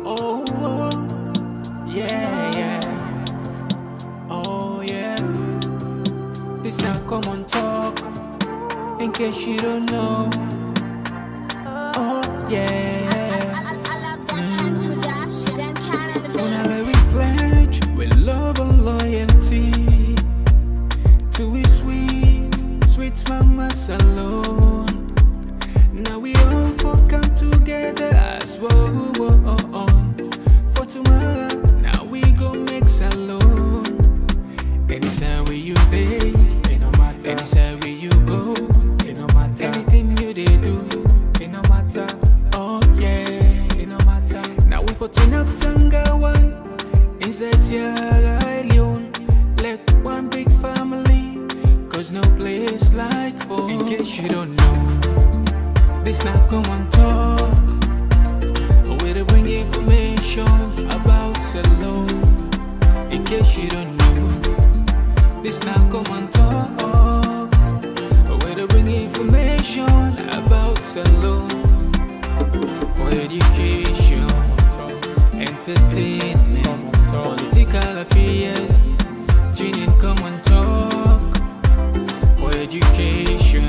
Oh, yeah, yeah. Oh, yeah. This now Komon-Tok. In case you don't know. Oh, yeah. We pledge with love and loyalty to his sweet, sweet mama alone. Now we all for come together as one. For tomorrow, now we go make salon. Anytime where you day, anytime where you go, anything you they do, it no matter. Oh yeah, it no matter. Now we for turn up Tengeh one. Inside Sierra Leone, let one big family, cause no place like home. In case you don't know, this not Komon-Tok. Where to bring information about Salon. In case you don't know, this not Komon-Tok. Where to bring information about Salon. For education, entertainment, political affairs, tune in Komon-Tok. For education,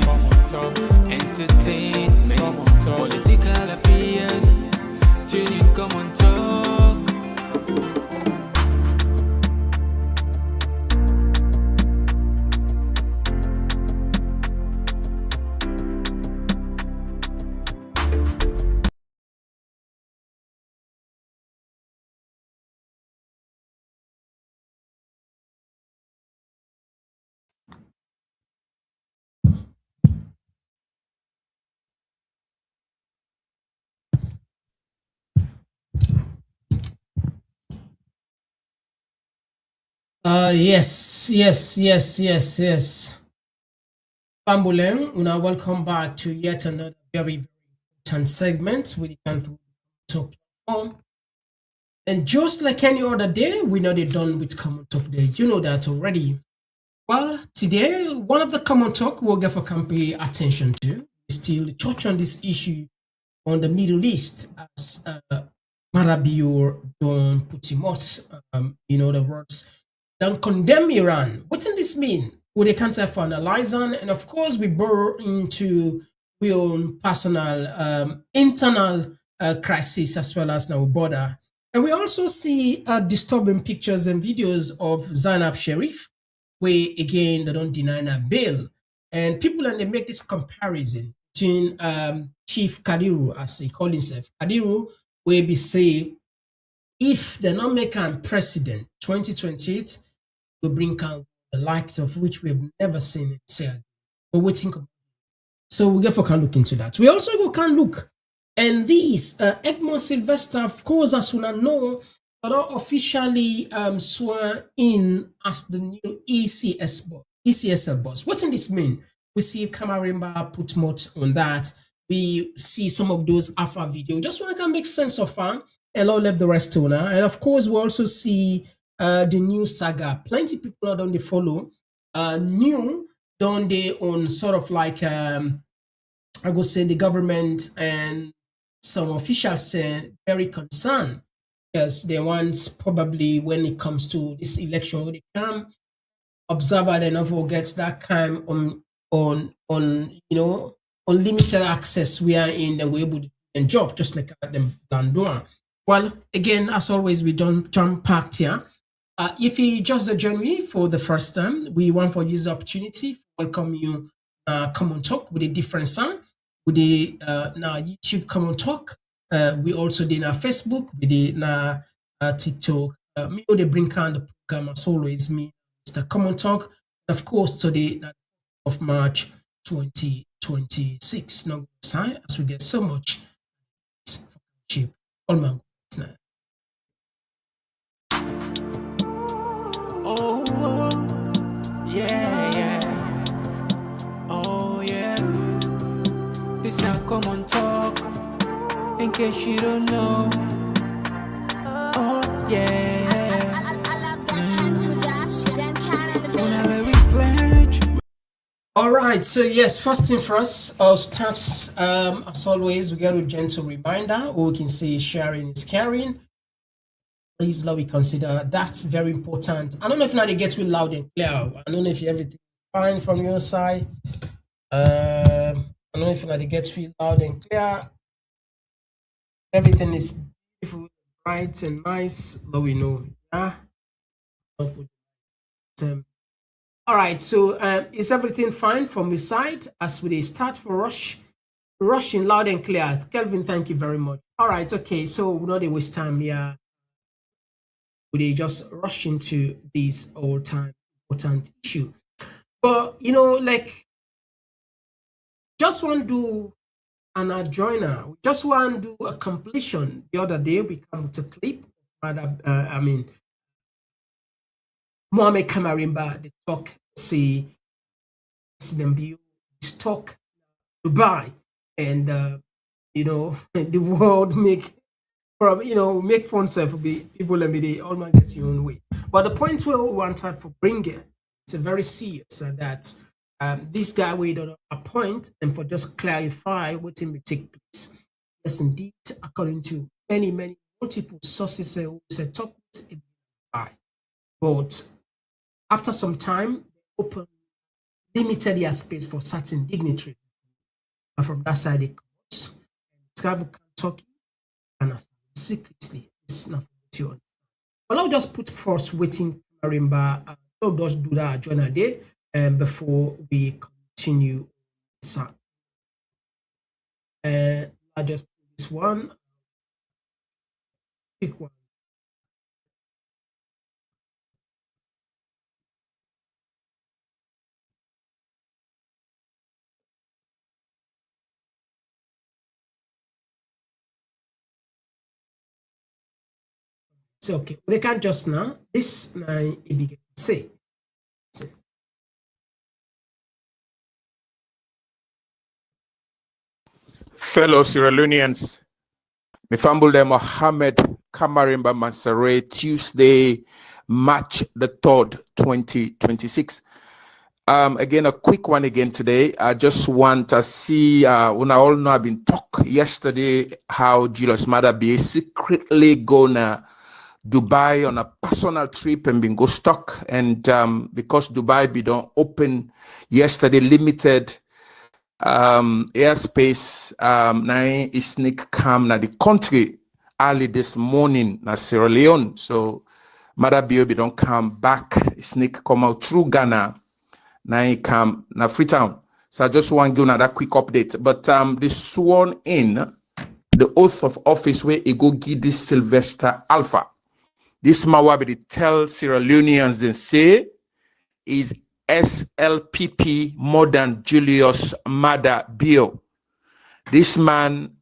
entertainment, political affairs, tune in Komon-Tok. Yes. Bambuleng, una welcome back to yet another very important segment with the Komon-Tok platform. And just like any other day, we're not done with Komon-Tok Day. You know that already. Well, today, one of the Komon-Tok we'll get for pay attention to is still touch on this issue on the Middle East as Marabio don't put him out, in other words, don't condemn Iran. What does this mean? With a counter for analyzing, and of course, we burrow into our own personal, internal crisis as well as now border. And we also see disturbing pictures and videos of Zainab Sharif, where again they don't deny her bail. And people and they make this comparison between Chief Kadiru, as he call himself, Kadiru, where we say if they not make a president 2028, will bring out the likes of which we've never seen in Sierra. But we think about it. So we therefore can look into that. We also go can look. And these Edmond Sylvester, of course, as we know, are officially sworn in as the new ECSL boss. What does this mean? We see Kamarimba put more on that. We see some of those alpha video. Just want to make sense of fun. And I'll let the rest to now. And of course, we also see the new saga. Plenty of people don't they follow. New don't they on sort of like I would say the government and some officials say very concerned because they want probably when it comes to this election when they come observer they never gets that kind on unlimited access we are in and we're able to do job just like them doing. Well, again, as always, we don't jump packed here. If you just join me for the first time, we want for this opportunity to welcome you Komon-Tok with a different sound. With the now YouTube Komon-Tok. We also did our Facebook, we did our TikTok. Me they bring on the program as always, me, Mr. Komon-Tok. Of course, today of March 2026. Now, as we get so much cheap. All my Oh, yeah. Oh, yeah. This now Komon-Tok. In case you don't know. Oh, yeah. All right, so yes, first thing first, I'll start as always. We got a gentle reminder, or we can say sharing is caring. Please, let me consider. That's very important. I don't know if now they get you loud and clear. I don't know if everything fine from your side. I don't know if now they get you loud and clear. Everything is beautiful, bright and nice. Let we know. Yeah. All right. So is everything fine from your side as we start for rushing loud and clear? Kelvin, thank you very much. All right. Okay. So we not waste time here. We just rush into this all-time important issue. But like just want to do an adjoiner. We just want to do a completion. The other day we come to clip. Mohamed Kamarimba, the talk say President Bio talk Dubai, and the world make fun self be people and they all might get your own way. But the point where we want to for bringing it's a very serious that this guy we don't appoint and for just clarify what will take place. Yes, indeed, according to many multiple sources, say talk Dubai, but after some time, open limited their space for certain dignitaries. And from that side, it comes travel Kentucky and secretly. It's not for you. But I'll just put first waiting marimba. I'll just do that join a day before we continue. And I just put this one. Pick one. So okay, we can just now this now it begin to say. Fellow Sierra Leoneans, Mifambule Mohammed Kamarimba Mansare, Tuesday, March the 3rd, 2026. Again, a quick one again today. I just want to see, when I all know I've been talk yesterday how Julius Maada secretly gonna Dubai on a personal trip and been go stuck. And because Dubai be don't open yesterday, limited airspace na sneak come na the country early this morning na Sierra Leone. So Maada Bio don't come back, sneak come out through Ghana, na come na Freetown. So I just want to give another quick update. But the sworn in the oath of office where he go give this Sylvester Alpha. This Mawabi tell Sierra Leoneans and say is SLPP more than Julius Maada Bio. This man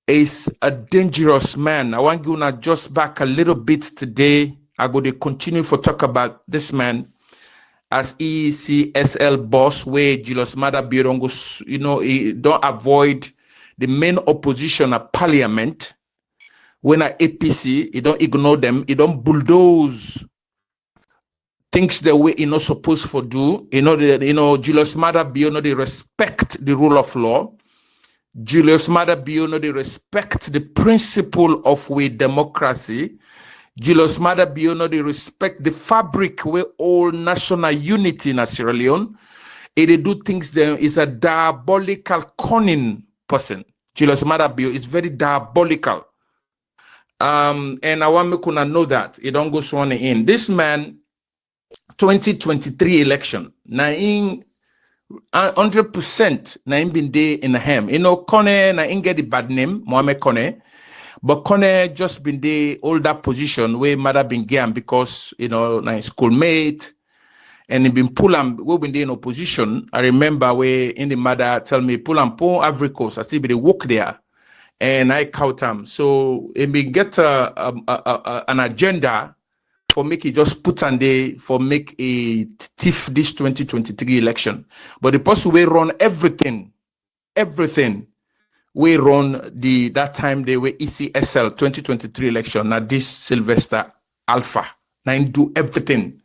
is a dangerous man. I want you to just back a little bit today. I go to continue for talk about this man as ECSL boss where Julius Maada Bio don't go, he don't avoid the main opposition at parliament. When at APC, he don't ignore them, he don't bulldoze things the way not supposed to do. Julius Maada Bio they respect the rule of law. Julius Maada Bio they respect the principle of we democracy. Julius Maada Bio they respect the fabric where all national unity in Sierra Leone. They do things there is a diabolical cunning person. Julius Maada Bio is very diabolical. And I want me to know that it don't go sworn in. This man 2023 election, na in 100% na in been day in the hem. Kone na in get the bad name, Mohamed Kone, but Kone just been the older position where Maada been game because na schoolmate and he been pull and we been there in opposition. I remember where in the Maada tell me pull and pull Ivory Coast. I see they walk there and I count him. So it been get an agenda for make it just put on day for make a thief this 2023 election. But the person will run everything. We run that time they were ECSL 2023 election. Now this Sylvester Alpha. Now I do everything.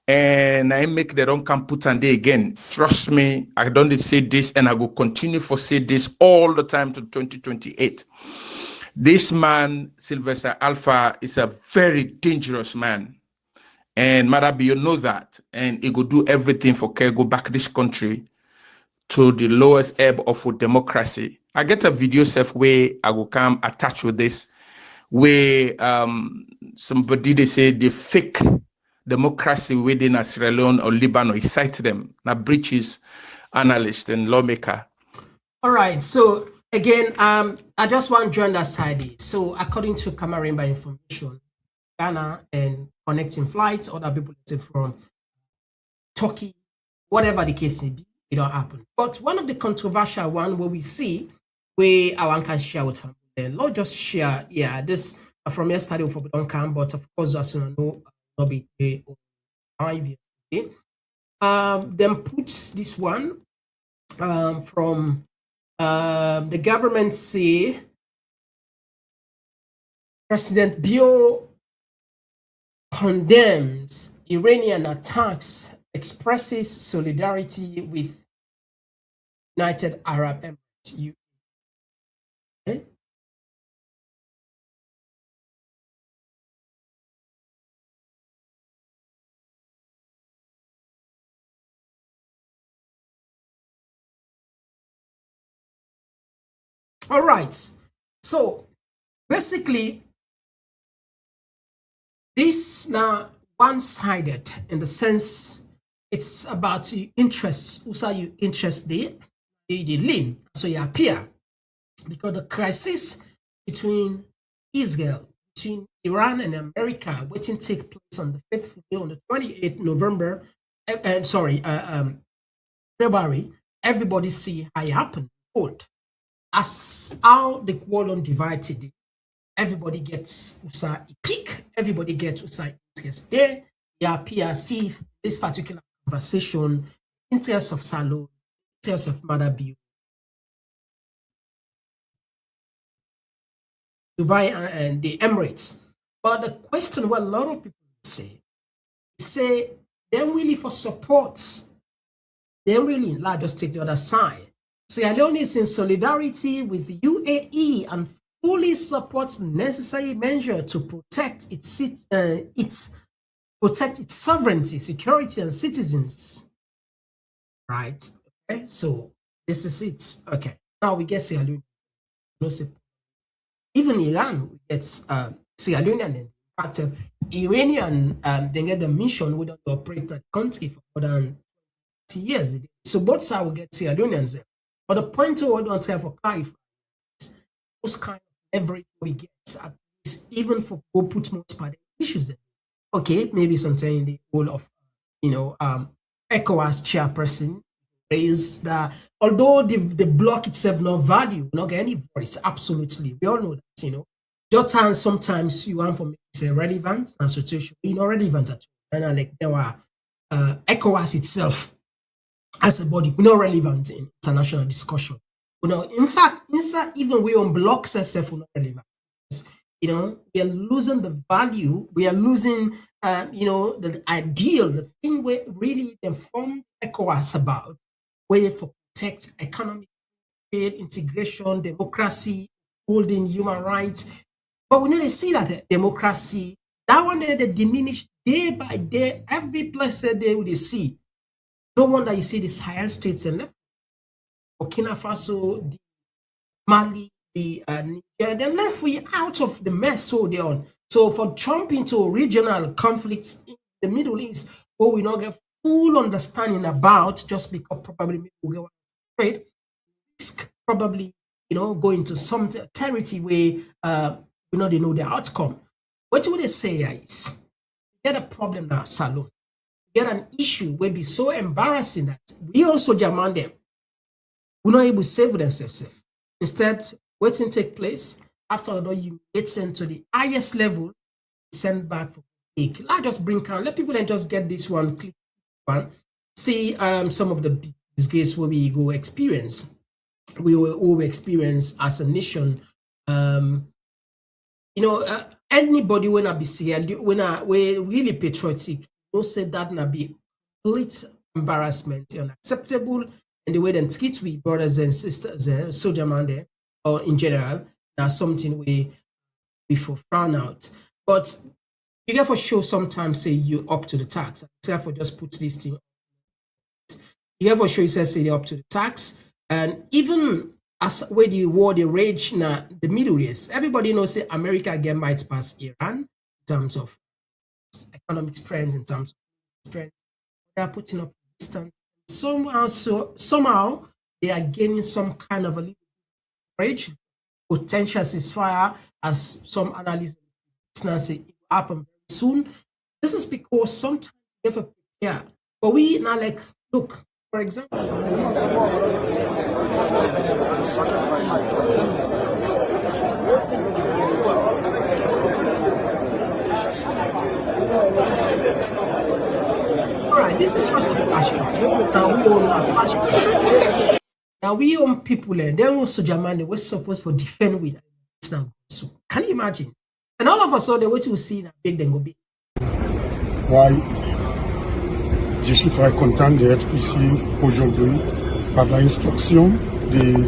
And I make the wrong come put on day again. Trust me, I don't say this and I will continue for say this all the time to 2028. This man, Sylvester Alpha, is a very dangerous man. And Madabi, you know that. And he will do everything for go back this country to the lowest ebb of democracy. I get a video self where I will come attached with this, where somebody they say the fake democracy within Sierra Leone or Lebanon, he cite them, now breaches analyst and lawmaker. All right, so again, I just want to join that side. So according to Camarimba information, Ghana and connecting flights, other people say from Turkey, whatever the case may be, it don't happen. But one of the controversial one where we see where I want can share with family, Lord just share, yeah, this from yesterday for don't come, but of course as you know, not be 5 years. Okay? Then puts this one from the government say President Bio condemns Iranian attacks, expresses solidarity with United Arab Emirates. Okay? All right. So basically, this now one-sided in the sense it's about your interests. Also, your interest there, the lean, so you appear because the crisis between Israel, between Iran and America, waiting take place on the 5th day, on the 28th November, February. Everybody see how it happened. As how the world undivided, everybody gets usa peak, everybody gets usa interest there. They appear see this particular conversation, interest of Salo, interest of Madabi, Dubai and the Emirates. But the question what a lot of people say they're really for support. They really like just take the other side. Sierra Leone is in solidarity with the UAE and fully supports necessary measure to protect its sovereignty, security, and citizens. Right? Okay, so this is it. Okay, now we get Sierra Leone. Even Iran gets Sierra Leonean. In fact, Iranian they get the mission we don't operate that country for more than 20 years. So both sides will get Sierra Leoneans there. But the point I want to for clarify is those kind of leverage we get, at least even for who put most part issues in. Okay, maybe something in the role of ECOWAS chairperson is that although the block itself no value, not get any voice, absolutely. We all know that, Just as sometimes you want for me to say relevant and situation, relevant at all. And like there were ECOWAS itself as a body, we're not relevant in international discussion. In fact, inside even we on blocks itself, we're not relevant. We are losing the value. We are losing, the ideal, the thing we really informed ECOWAS about, where for protect economic trade, integration, democracy, holding human rights. But we need to see that democracy, that one there, they diminish day by day, every blessed day we see. No wonder you see the Sahel states and left Burkina Faso, the Mali, the Niger, then left we out of the mess so they're on. So for Trump into regional conflicts in the Middle East, where we not get full understanding about, just because probably we get trade, risk probably go into some territory where they know the outcome. What would they say is get a problem now, Salon. Get an issue will be so embarrassing that we also demand them. We're not able to save themselves. Instead, waiting take place after all you get sent to the highest level, send back for click. Let just bring can let people then just get this one click one. See some of the disgrace where we go experience. We will all experience as a nation. Anybody when I be when we really patriotic. Don't say that na be complete embarrassment, unacceptable, and the way they treat we brothers and sisters, soldier man there, or in general, that's something we for frown out. But you get for sure sometimes say you up to the tax. Therefore, just put this thing. You get for sure you say they up to the tax. And even as where the war the rage now the Middle East, everybody knows say America again might pass Iran in terms of economic strength, in terms of strength. They are putting up resistance. Somehow they are gaining some kind of a little rage, potential ceasefire, as some analysts say it will happen very soon. This is because sometimes they have a prepare. But we now like look, for example. All right, this is just a flashback. Now we all have flashbacks. Now we own people and then also Germany was supposed to defend with now. So can you imagine? And all of a sudden, what you see that big then go big. Ouais, je suis très content d'être ici aujourd'hui par l'instruction du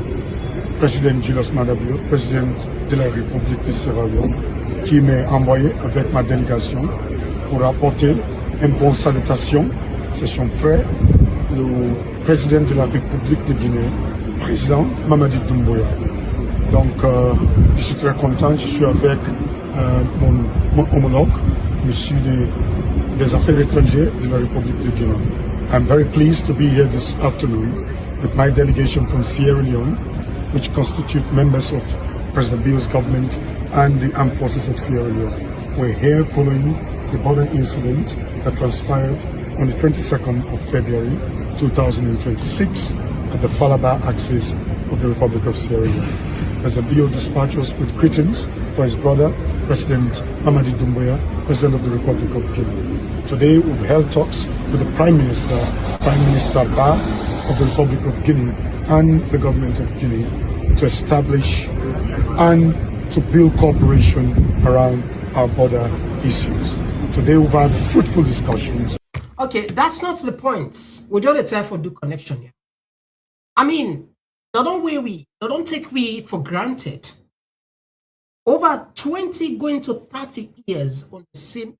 président Julius Madabio, président de la République de Sierra Leone, qui m'a envoyé avec ma délégation pour apporter une bonne salutation. C'est son frère, le président de la République de Guinée, président Mamadi Doumbouya. Donc, je suis très content, je suis avec mon homologue, monsieur des Affaires étrangères de la République de Guinée. I'm very pleased to be here this afternoon with my delegation from Sierra Leone, which constitute members of President Bio's government and the armed forces of Sierra Leone. We're here following the border incident that transpired on the 22nd of February 2026 at the Falaba axis of the Republic of Sierra Leone. President Bio dispatched us with greetings for his brother, President Mamadi Doumbouya, President of the Republic of Guinea. Today we've held talks with the Prime Minister Ba of the Republic of Guinea and the government of Guinea to establish and to build cooperation around our border issues. Today we've had fruitful discussions. Okay, that's not the point. We don't try for do connection here. I mean, don't take we for granted. Over 20 going to 30 years on the same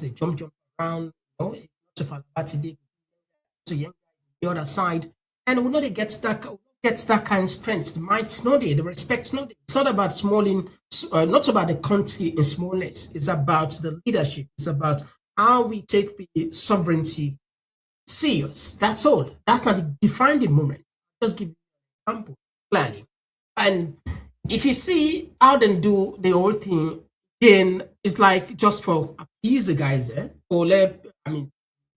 the jump around, you know, to Yenga, the other side, and we know they get that kind of strength. The might's not there, the respect's not there. It's not about not about the country in smallness. It's about the leadership. It's about how we take the sovereignty serious. That's all. That's not the defining moment. Just give you an example clearly. And if you see how they do the whole thing, then it's like just for appease the guys there, or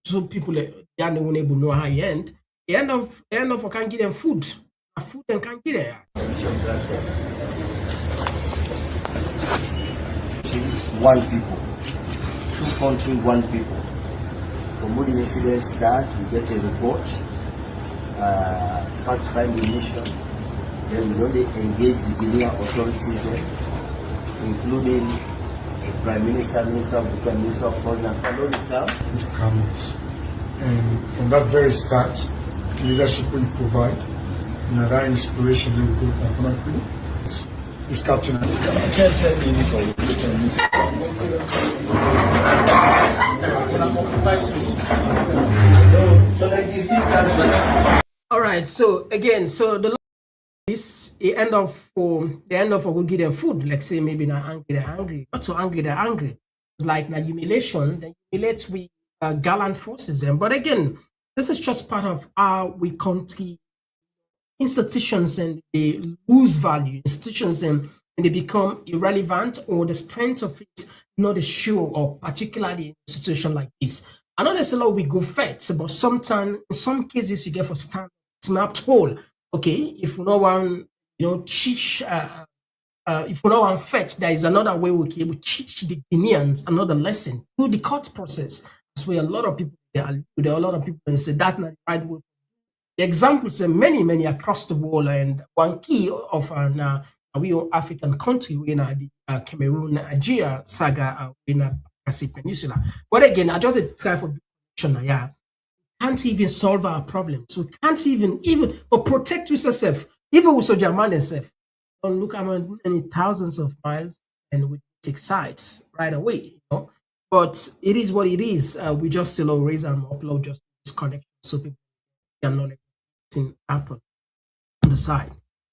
some people they are not able to know how you end. The end of I can't give them food and can't get there. One people, two country, one people. From all the incidents that we get a report, fact finding mission, then we only engage the Guinean authorities there, including the Prime Minister, Minister of Defense, Minister of Foreign Affairs. Comments. And from that very start, the leadership we provide, that inspiration we go back is Captain. All right. So again, the end of we give them food. Let's say maybe not angry, not so angry, they're angry. It's like na humiliation. Then humiliates we gallant forces them. But again, this is just part of how we country institutions and they lose value. Institutions and they become irrelevant, or the strength of it not a show, or particularly an institution like this. I know there's a lot we go fights, but sometimes in some cases you get for stand mapped whole. Okay, if you know one, teach. If we know one fact, there is another way we can teach the Guineans another lesson through the court process. That's where a lot of people there are a lot of people and say that's not the right way. The examples are many across the world, and one key of we African country we in the Cameroon, Nigeria saga in the Pacific Peninsula. But again, I just try for can't even solve our problems. We can't even or protect yourself. Even with Soldier Man itself, don't look how many thousands of miles and we take sides right away, you know. But it is what it is. We just still raise and upload just this connection so people can know like thing happen on the side.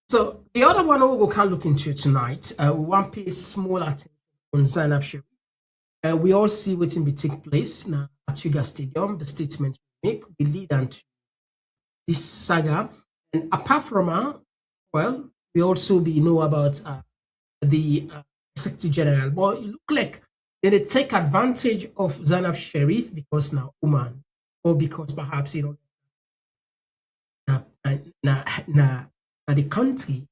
So the other one we can look into tonight, we want to pay small attention on Zainab Sherif. We all see what's in be take place now at Yuga Stadium. The statement we make we lead into this saga. And apart from her, well, we also be know about the Secretary General. But it look like they take advantage of Zainab Sherif because now woman, or because perhaps the country,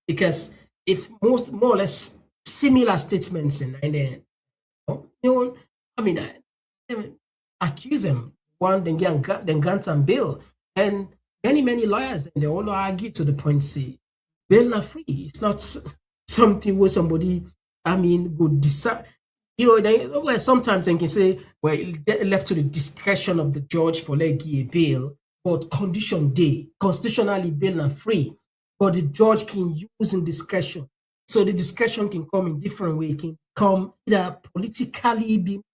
because if more or less similar statements in there, I mean, accuse them one then grant and bail, and many lawyers and they all argue to the point say bail not free. It's not something where somebody would decide. Where sometimes they can say, well, left to the discretion of the judge for like a bail, but condition day, constitutionally bail not free, but the judge can use in discretion. So the discretion can come in different way. It can come either politically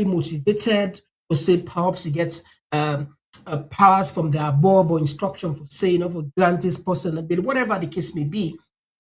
motivated, or say perhaps you get powers from the above or instruction for saying for grant this person a bail, whatever the case may be.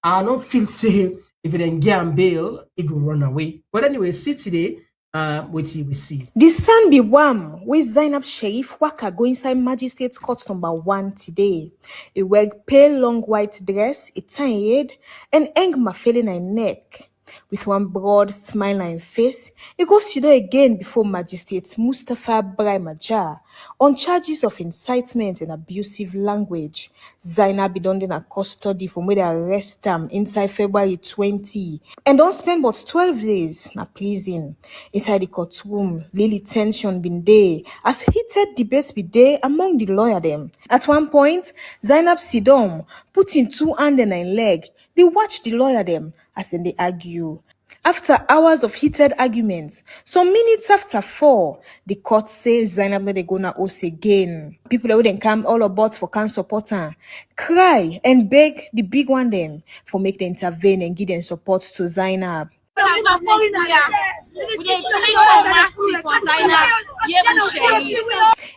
I don't feel say if it ain't get bail, it will run away. But anyway, see today, what we see. The sun be warm with Zainab Sherif Waka go inside Magistrates Court number 1 today. A wear pale long white dress, a tiny head, and eng mafele na neck. With one broad smile on face, he goes to do again before Magistrate Mustafa Brahmajar on charges of incitement and abusive language. Zainab be done in a custody from where they arrest him inside February 20 and don't spend but 12 days in prison. Inside the courtroom, Lily tension been there as heated debates be there among the lawyer them. At one point, Zainab Sidom put in 2 hands and a leg. They watch the lawyer them as then they argue. After hours of heated arguments, some minutes after 4, the court says Zainab no they gonna host again. People that wouldn't come all about for can support her, cry and beg the big one them for make them intervene and give them support to Zainab.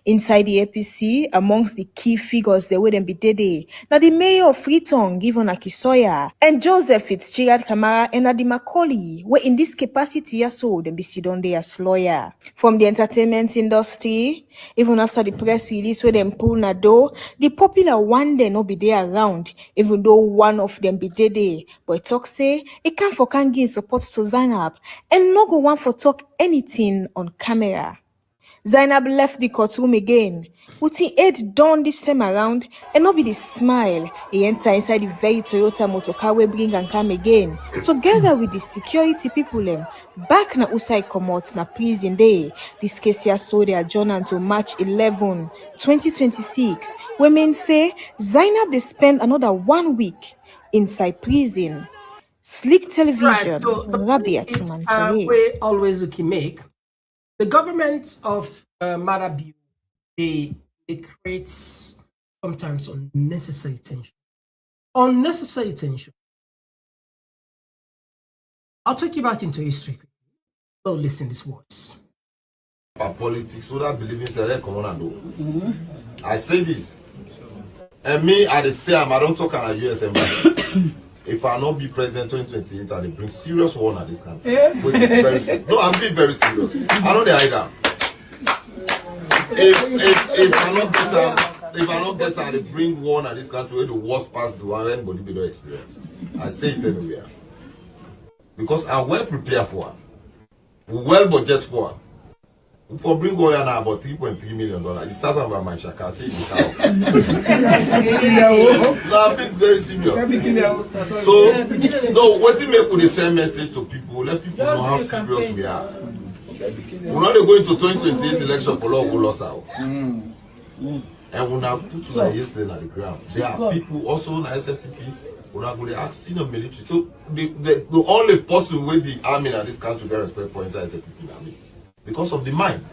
Inside the APC, amongst the key figures they wouldn't be Dede, now the mayor of Freetown, Given Akisoya, and Joseph Fitzgerald Kamara and Adi Macaulay, were in this capacity as so then be sidon there as lawyer. From the entertainment industry, even after the press release where them pull na door, the popular one day no be there around, even though one of them be Dede. But talk say it can't for can give support to Zainab and no go one for talk anything on camera. Zainab left the courtroom again, with his head down this time around, and not be the smile. He enter inside the very Toyota motor car we bring and come again, together with the security people back na Usai Komot na prison day. This case here saw they adjourn until March 11, 2026. Women say Zainab they spend another 1 week inside prison. Slick Television, Right, so the Rabia point is, Tumansare. we always we can make the government of Madabu, they create sometimes unnecessary tension. Unnecessary tension. I'll take you back into history. So listen these words. Politics, so that believing select come on and do. I say this, and me at the same, I don't talk at the US embassy. If I not be president 2028, I will bring serious war at this country. No, I'm being very serious. I know the idea. If I not get I will bring war at this country where the worst past the one anybody be no experience. I say it anywhere. Because I'm well prepared for it. We well budget for it. For bring war now about $3.3 million. It starts by my shakati. No, I'm being very serious. So, no, what you make with the same message to people, let people know how serious we are. We're not going to 2028 election for law who lost out. And we're now put to yesterday at the ground. There are people also in SFPP who are going to ask military. So, the only person with the army in this country get respect for inside SFPP army. Because of the mind.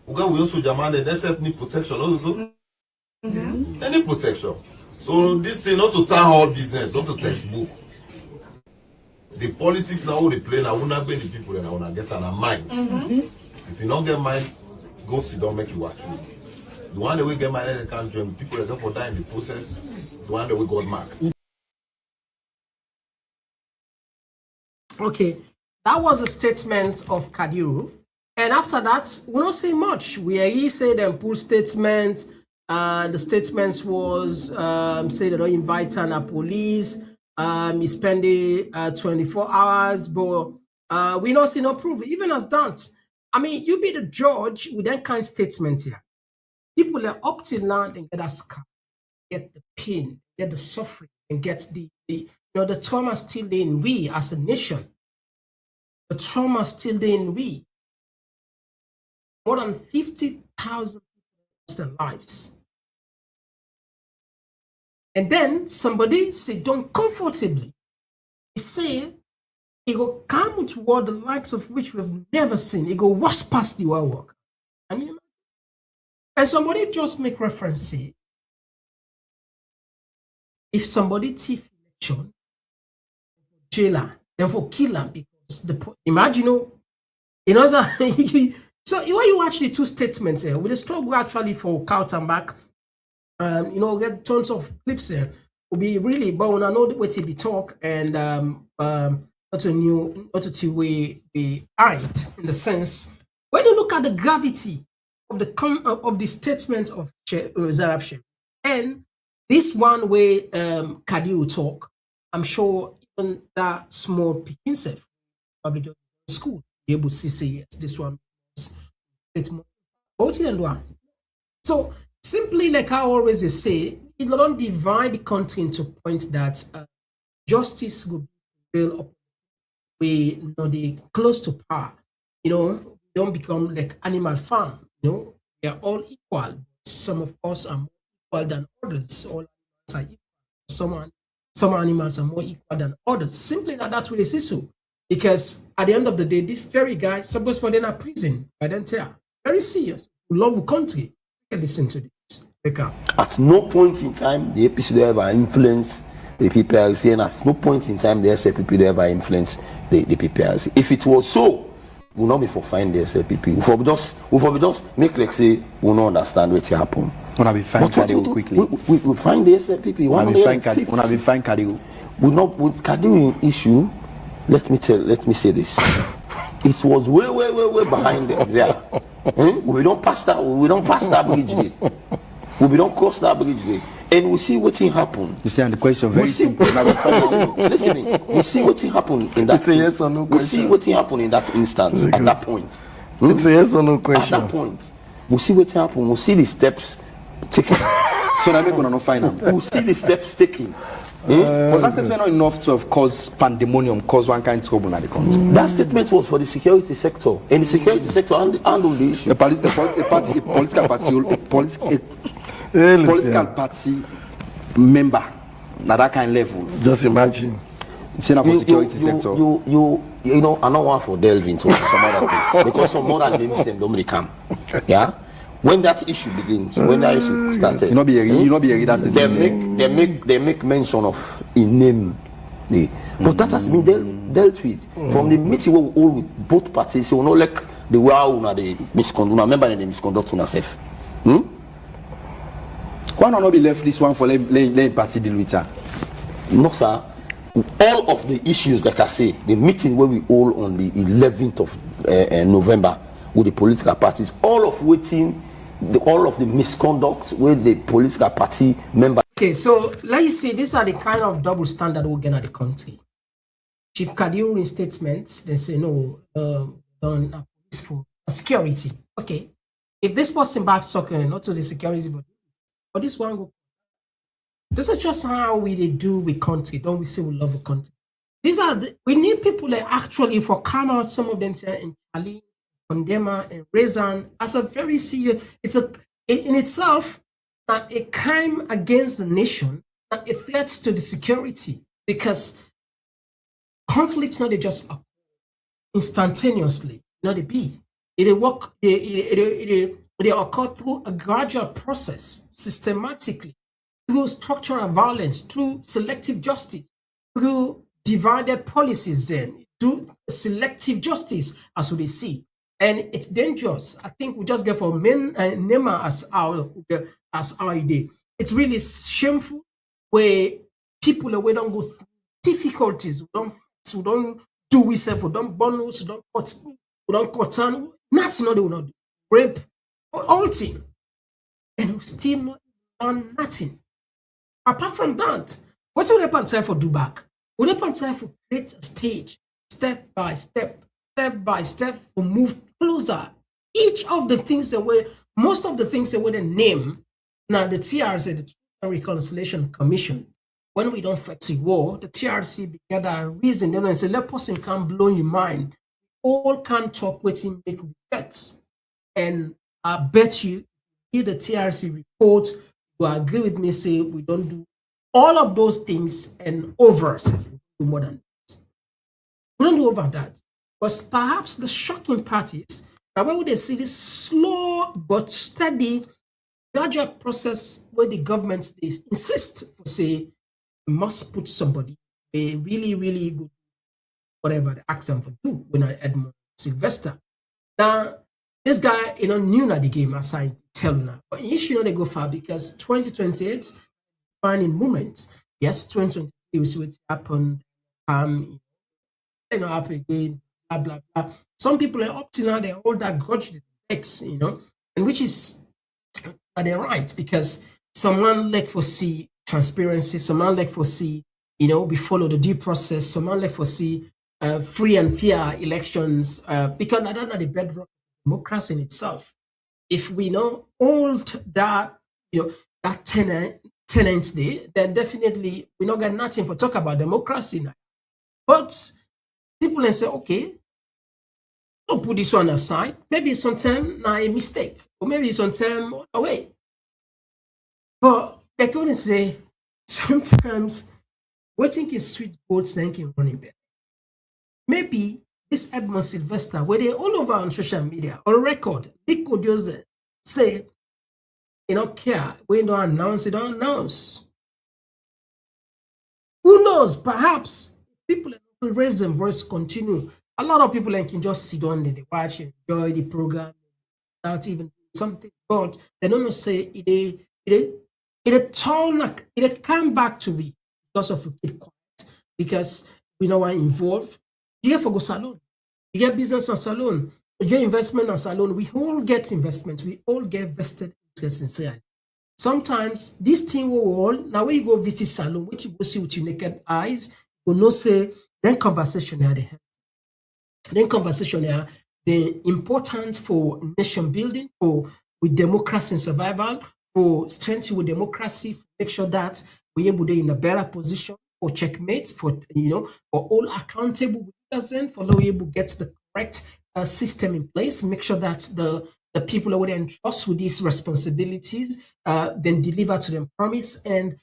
We also demand the SFP need protection also. Any protection. So this thing not to town hall business, not to textbook. The politics now they play now will not bring the people and I wanna get on a mind. If you don't get mind, go sit down, make you watch you. The one that we get mind, they can't join people that for die in the process. The one that we got mark. Okay, that was a statement of Kadiru. And after that, we don't say much. He said and pull statement. The statements was say they don't invite a police. He spend 24 hours, but we don't see no proof. Even as that, I mean, you be the judge with that kind of statement here. People are up till now and get a scar, get the pain, get the suffering, and get the trauma still in we as a nation. The trauma still in we. More than 50,000 people lost their lives. And then somebody sit down comfortably. He say, he go come toward the likes of which we've never seen. He go wash past the work. And somebody just make reference here. If somebody thief election, jailer, then for killer, because imagine, so when you watch the two statements here, with the struggle actually for count and back, get tons of clips here. Will be really, but when I know what to be talk and not to way behind in the sense when you look at the gravity of the statement of Zarab Sheikh and this one way Kadi will talk, I'm sure even that small picking self probably just school be able to say yes, this one it's more. So simply like I always say, it don't divide the country into points that justice will build up. We they close to power. Don't become like animal farm. We are all equal. Some of us are more equal than others. All animals are equal. Some animals are more equal than others. Simply that will see so. Because at the end of the day, this very guy supposed for them in prison by then very serious. We love the country. Listen to this. At no point in time the APC will ever influence the PPRC, and at no point in time the SLPP will ever influence the PPRC. If it was so, we will not be for fine the SLPP. We will just make like say we will not understand what happened. When I be fine Kadiu quickly. We find the SLPP. When I be fine Kadiu. We not with Kadiu issue. Let me say this. It was way behind them there. We don't pass that bridge there. We don't cross that bridge there. And we see what happen. You see, and the question very simple. Listen, we see what happened in that. It's a yes or no question. We see what happened in that instance at that point. It's a yes or no question. At that point, we see what happened. We see the steps taken. So that we're not final. We see the steps taken. Was that statement not enough to have caused pandemonium, cause one kind of trouble in the country? That statement was for the security sector, and the security sector handled the issue. A political party member at that kind of level. Just imagine. It's enough for security sector. I don't want to delve into some other things because some other names them don't really come. Yeah. When that issue begins, when that issue started, you not be that's the they make mention of a name. But that has been dealt with from the meeting where we all with both parties. So not like the way the misconduct. Remember the misconduct on ourselves. Why not be left this one for letting party deal with her? No, sir. All of the issues, like I say, the meeting where we all on the 11th of November with the political parties, all of the misconduct with the political party members. Okay, so let you see, these are the kind of double standard we get at the country. Chief Kadiru in statements, they say no, don't have police for security. Okay, if this person back talking not to the security, but this one go. This is just how we do with country. Don't we say we love a country? We need people that actually for come out. Some of them say in Cali, Condemns, and Rezan as a very serious. It's in itself a crime against the nation, a threat to the security because conflicts not just instantaneously. Not they be. They occur through a gradual process, systematically. through structural violence, through selective justice, through divided policies, then through selective justice, as we see. And it's dangerous. I think we just get for Nema as our idea. It's really shameful where people we don't go through difficulties, we don't do we self, we don't burn, we don't cut on, nothing they will not do. Rape, all things. And we still not done nothing. Apart from that, what will happen time for do back? Will happen time for create a stage, step by step, for move closer. Each of the things that were, most of the things that were the name, now the TRC, the Truth and Reconciliation Commission, when we don't fight the war, the TRC began a reason, then I say, let person can blow your mind. All can talk with him, make bets. And I bet you, hear the TRC report, you agree with me, say we don't do all of those things and over ourselves. We do more than that. We don't do over that. But perhaps the shocking part is that when they see this slow but steady gradual process where the government insist to say we must put somebody a really, really good whatever they ask them to do when I Edmund Sylvester. Now, this guy, new at the game, as I tell now. But you should not go far because 2028 defining moment. Yes, 2023 we see what happened. Happen again, blah blah blah. Some people are up to now they hold that grudge X, and which is they're right because someone like for see transparency, someone like for see, we follow the due process, someone like for see free and fair elections, because that's not the bedrock of democracy in itself. If we hold that, that tenants day, then definitely we not got nothing for talk about democracy now. But people then say, okay, don't put this one aside. Maybe sometimes now a mistake, or maybe sometimes away. But they couldn't say sometimes we think is sweet boats thinking running better. Maybe this Edmund Sylvester, where they all over on social media, on record, they could just say, don't care. We don't announce, they don't announce. Who knows? Perhaps people will raise their voice, continue. A lot of people can just sit down and they watch, enjoy the program, without even something. But they don't know say it come back to me because of we keep quiet, because we know I'm involved. You get for go salon, you get business on salon, you get investment on salon. We all get investment, we all get vested interest in Sierra. Sometimes this thing will all now when you go visit salon, which you go see with your naked eyes, you know say then conversation here they have. Then conversation here, the important for nation building, for with democracy and survival, for strengthening with democracy, for make sure that we're able to be in a better position for checkmate, for all accountable citizens, for we able to get the correct system in place, make sure that the people who are entrust with these responsibilities then deliver to them promise, and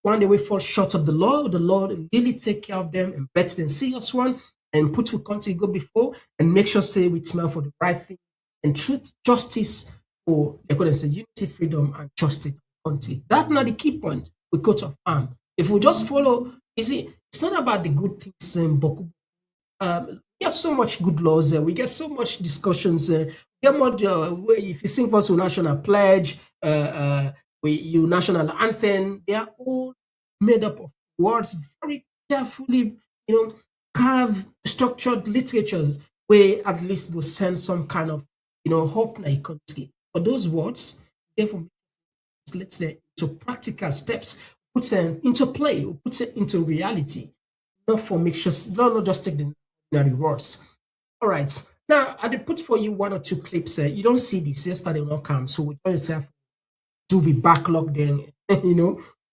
when they will fall short of the Lord really take care of them and bet them serious one and put to country go before and make sure say we smell for the right thing and truth, justice, for they couldn't say unity, freedom, and justice country. That's not the key point. We coat of arm. If we just follow, you see, it's not about the good things in Boku. We get so much good laws. We get so much discussions. Get more. If you sing for us national pledge, you national anthem, they are all made up of words, very carefully, carved, structured literatures, where at least will send some kind of, hope in a country. But those words, therefore, let's say into practical steps, puts them into play, puts it into reality, not for make sure, not just take the ordinary words. All right. Now, I did put for you one or two clips. You don't see this yesterday will not come, so we just have to be backlogged then,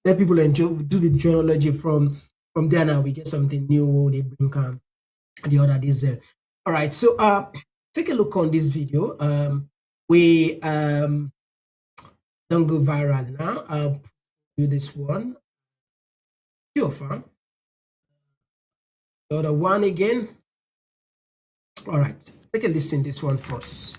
let people enjoy, do the genealogy from there. Now we get something new, they bring the other days there. All right, so take a look on this video. We don't go viral now. I'll do this one. The other one again. All right, take a listen this one first.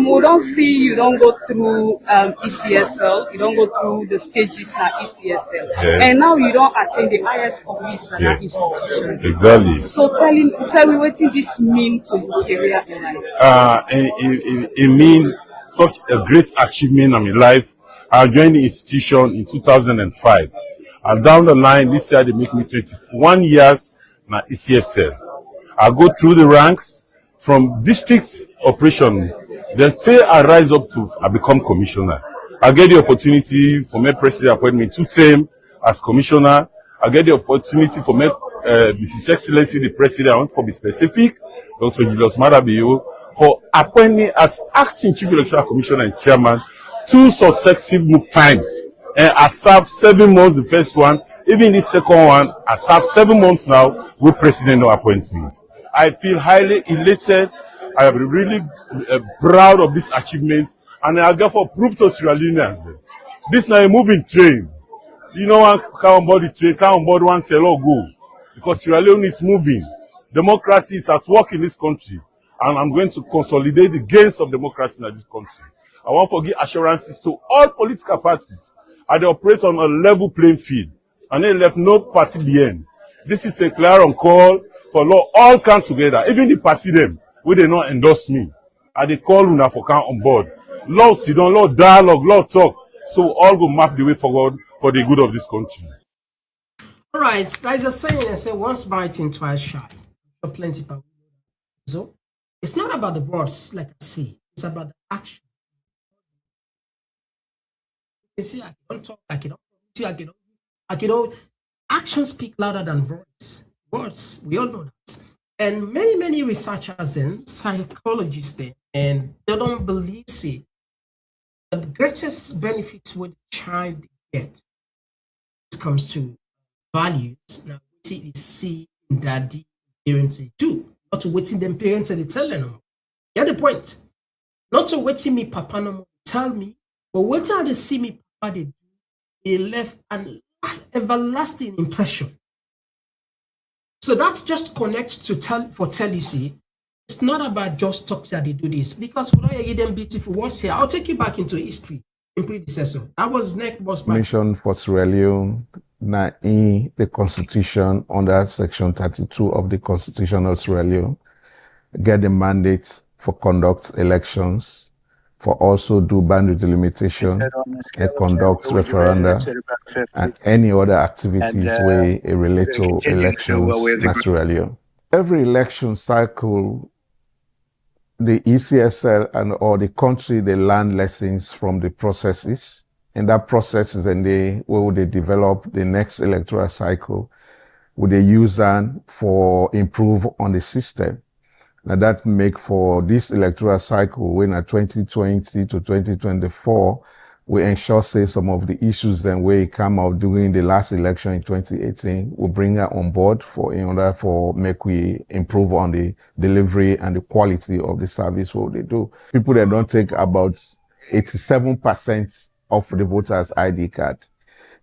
we don't see you don't go through ECSL, you don't go through the stages now ECSL, and now you don't attend the highest office in that institution. Exactly. So tell me what this mean to your career in life. It means such a great achievement in my life. I joined the institution in 2005. And down the line, this year they make me 21 years na ECSL. I go through the ranks from district operation. Then till I rise up to I become commissioner. I get the opportunity for my president appoint me 2 terms as commissioner. I get the opportunity for my His Excellency the President, I want to be specific, Dr. Julius Madabio, for appointing me as acting Chief Electoral Commissioner and Chairman 2 successive times. And I served 7 months the first one, even the second one, I served 7 months now with President no appoint me. I feel highly elated. I am really proud of this achievement, and I therefore prove to Sierra Leoneans this now a moving train. You know, one come on board the train, come on board one tell or go. Because Sierra Leone is moving. Democracy is at work in this country. And I'm going to consolidate the gains of democracy in this country. I want to give assurances to all political parties and they operate on a level playing field. And they left no party behind. This is a clear on call for law all come together. Even the party them, where they not endorse me. And they call una for come on board. Law sit down, law dialogue, law talk. So all go map the way forward for the good of this country. All right, there's a saying that says once biting, twice shy. Plenty of people. So it's not about the words, like I say, it's about the action. You see, I don't talk, I cannot. Actions speak louder than words. Words, we all know that. And many researchers and psychologists there, and they don't believe, see, the greatest benefits what the child get when it comes to values. Now, we see in daddy parents do, not to waiting them parents and they tell them. Get the point. Not to waiting me papa no more tell me, but what they see me papa they do, they left an everlasting impression. So that just connects to tell you see, it's not about just talks that they do this because we don't give them beautiful words here. I'll take you back into history in predecessor. That was next was my mission for Sierra Leone. Now, in the constitution under section 32 of the constitution of Sierra Leone, get the mandate for conduct elections, for also do boundary delimitation, and conduct referenda, and any other activities where it relate to elections in Sierra Leone. Every election cycle, the ECSL and or the country, they learn lessons from the processes. And that process is then where they develop the next electoral cycle, would they use that for improve on the system. Now that make for this electoral cycle, when at 2020 to 2024, we ensure say some of the issues then we come out during the last election in 2018, we bring that on board in order for make we improve on the delivery and the quality of the service what they do. People that don't take about 87% of the voters' ID card.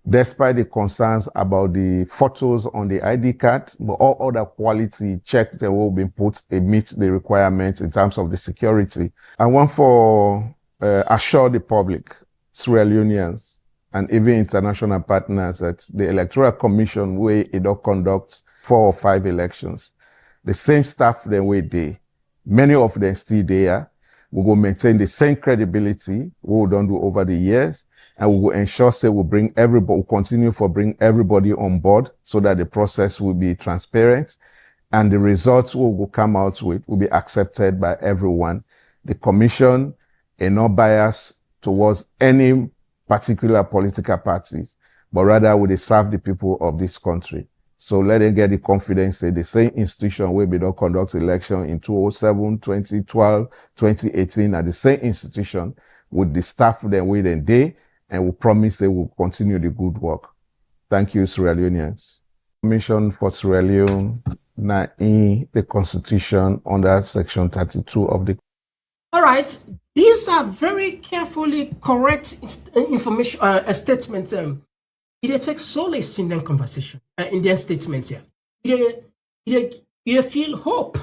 Despite the concerns about the photos on the ID card, but all other quality checks that will be put, they meet the requirements in terms of the security. I want for assure the public, Sierra Leoneans, and even international partners that the Electoral Commission where it will conduct 4 or 5 elections. The same staff that we did, many of them still there. We will maintain the same credibility we don't do over the years, and we will ensure say we bring everybody, we continue for bring everybody on board so that the process will be transparent and the results we will come out with will be accepted by everyone. The commission is not biased towards any particular political parties, but rather will they serve the people of this country. So let them get the confidence that the same institution will be done conduct election in 2007, 2012, 2018 at the same institution with the staff then within day and we promise they will continue the good work. Thank you, Sierra Leoneans. Mission for Sierra Leone now in the constitution under section 32 of the. All right, these are very carefully correct information statements. It takes solace in their conversation, in their statements here. You feel hope.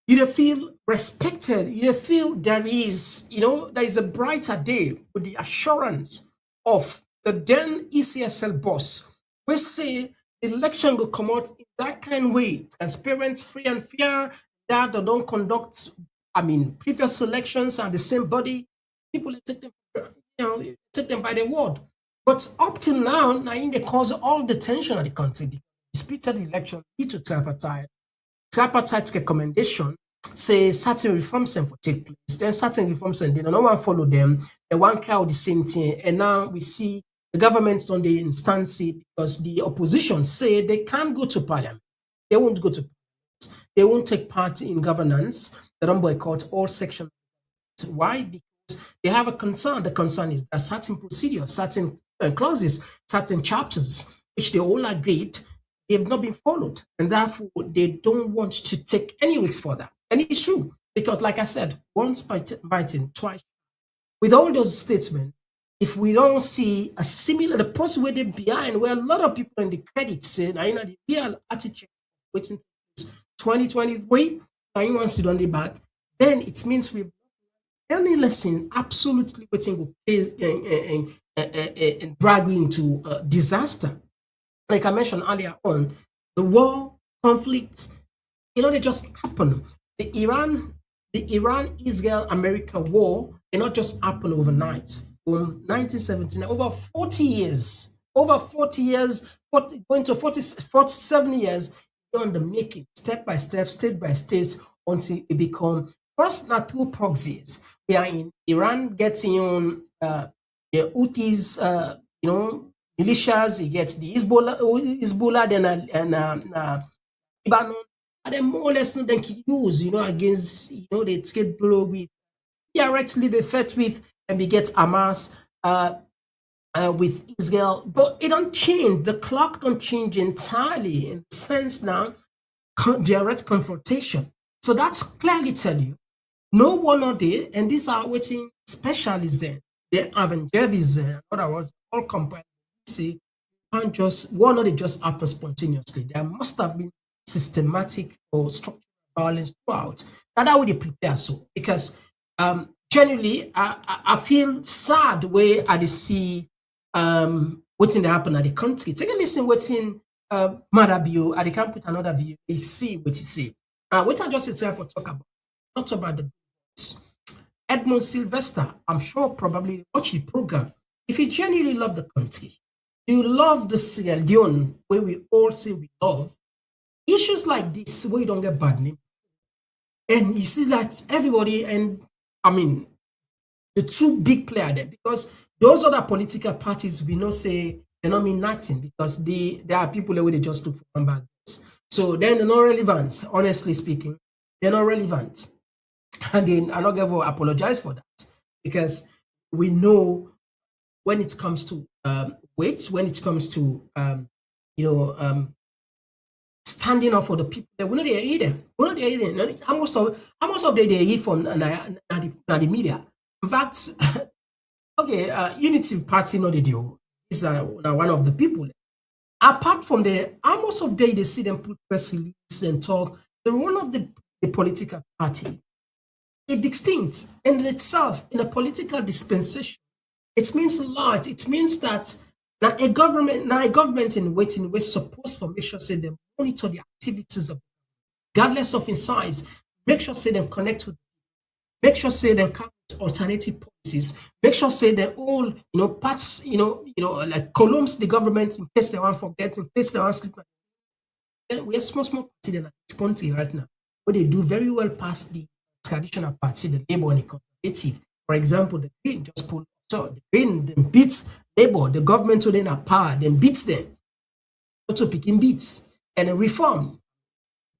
You feel respected, you feel there is, there is a brighter day with the assurance of the then ECSL boss. We say the election will come out in that kind of way, transparent, free and fair, that they don't conduct, previous elections are the same body. People take them, take them by the word. But up till now, they cause all the tension of the country. The disputed election lead to tripartite. Tripartite recommendation say certain reforms will take place. Then certain reforms and no one follow them. The one carry the same thing. And now we see the government on the instance because the opposition say they can't go to parliament. They won't go to parliament. They won't take part in governance. They don't boycott all sections. Why? Because they have a concern. The concern is that certain procedures, certain clauses, certain chapters, which they all agreed, they have not been followed. And therefore, they don't want to take any risks for that. And it's true, because like I said, once biting, twice. With all those statements, if we don't see a similar, the process where they're behind, where a lot of people in the credit say, the real attitude waiting 2023, and wants to on the back, then it means we've any lesson absolutely waiting and drag into disaster. Like I mentioned earlier on, the war, conflict, they just happen. The Iran-Israel America war did not just happen overnight. From 1979, over 40 years, going to 47 years, on the making, step by step, state by state, until it become first not through proxies. We are in Iran getting on the Houthis, militias. He gets the Hezbollah, then Lebanon, and then more or less they can use, against, they skate blow with directly they fight with, and they get Hamas with Israel. But it don't change. The clock don't change entirely in the sense now direct confrontation. So that's clearly tell you no one or day, and these are waiting specialists there. They haven't Jervis there. In other words, all combined. See, can't just one or they just happen spontaneously. There must have been systematic or structural violence throughout. That's how they prepare so. Because generally, I feel sad where I see what's happen at the country. Take a listen what's in Marabio, I can't put another view. You see what you see. What I just itself for talk about, not about the Edmund Sylvester. I'm sure probably watch the program. If you genuinely love the country, you love the Sierra Leone, where we all say we love, issues like this where you don't get bad name. And you see that everybody, and the two big players there, because those other political parties we know say they don't mean nothing because there are people where they just look for comeback. So then they're not relevant, honestly speaking. They're not relevant. And then I'm not going to apologize for that because we know when it comes to weight, when it comes to standing up for the people, we're not there either. We're not there either. Almost of they hear from the media. In fact, Unity Party, not the deal. Is one of the people. Apart from the almost of they see them put press release and talk. The role of the political party is distinct in itself in a political dispensation. It means a lot. It means that a government in waiting we're supposed to make sure say they monitor the activities of regardless of in size. Make sure say them connect with, make sure say them come with alternative policies. Make sure say they all parts like columns the government in case they want to forget, in case they want to sleep. We have small party in this country right now, but they do very well past the traditional party, the Labour and the Conservative. For example, the Green just pulled. So the Green then beats Labour, the government who then have power, then beats them. Also picking beats and a reform.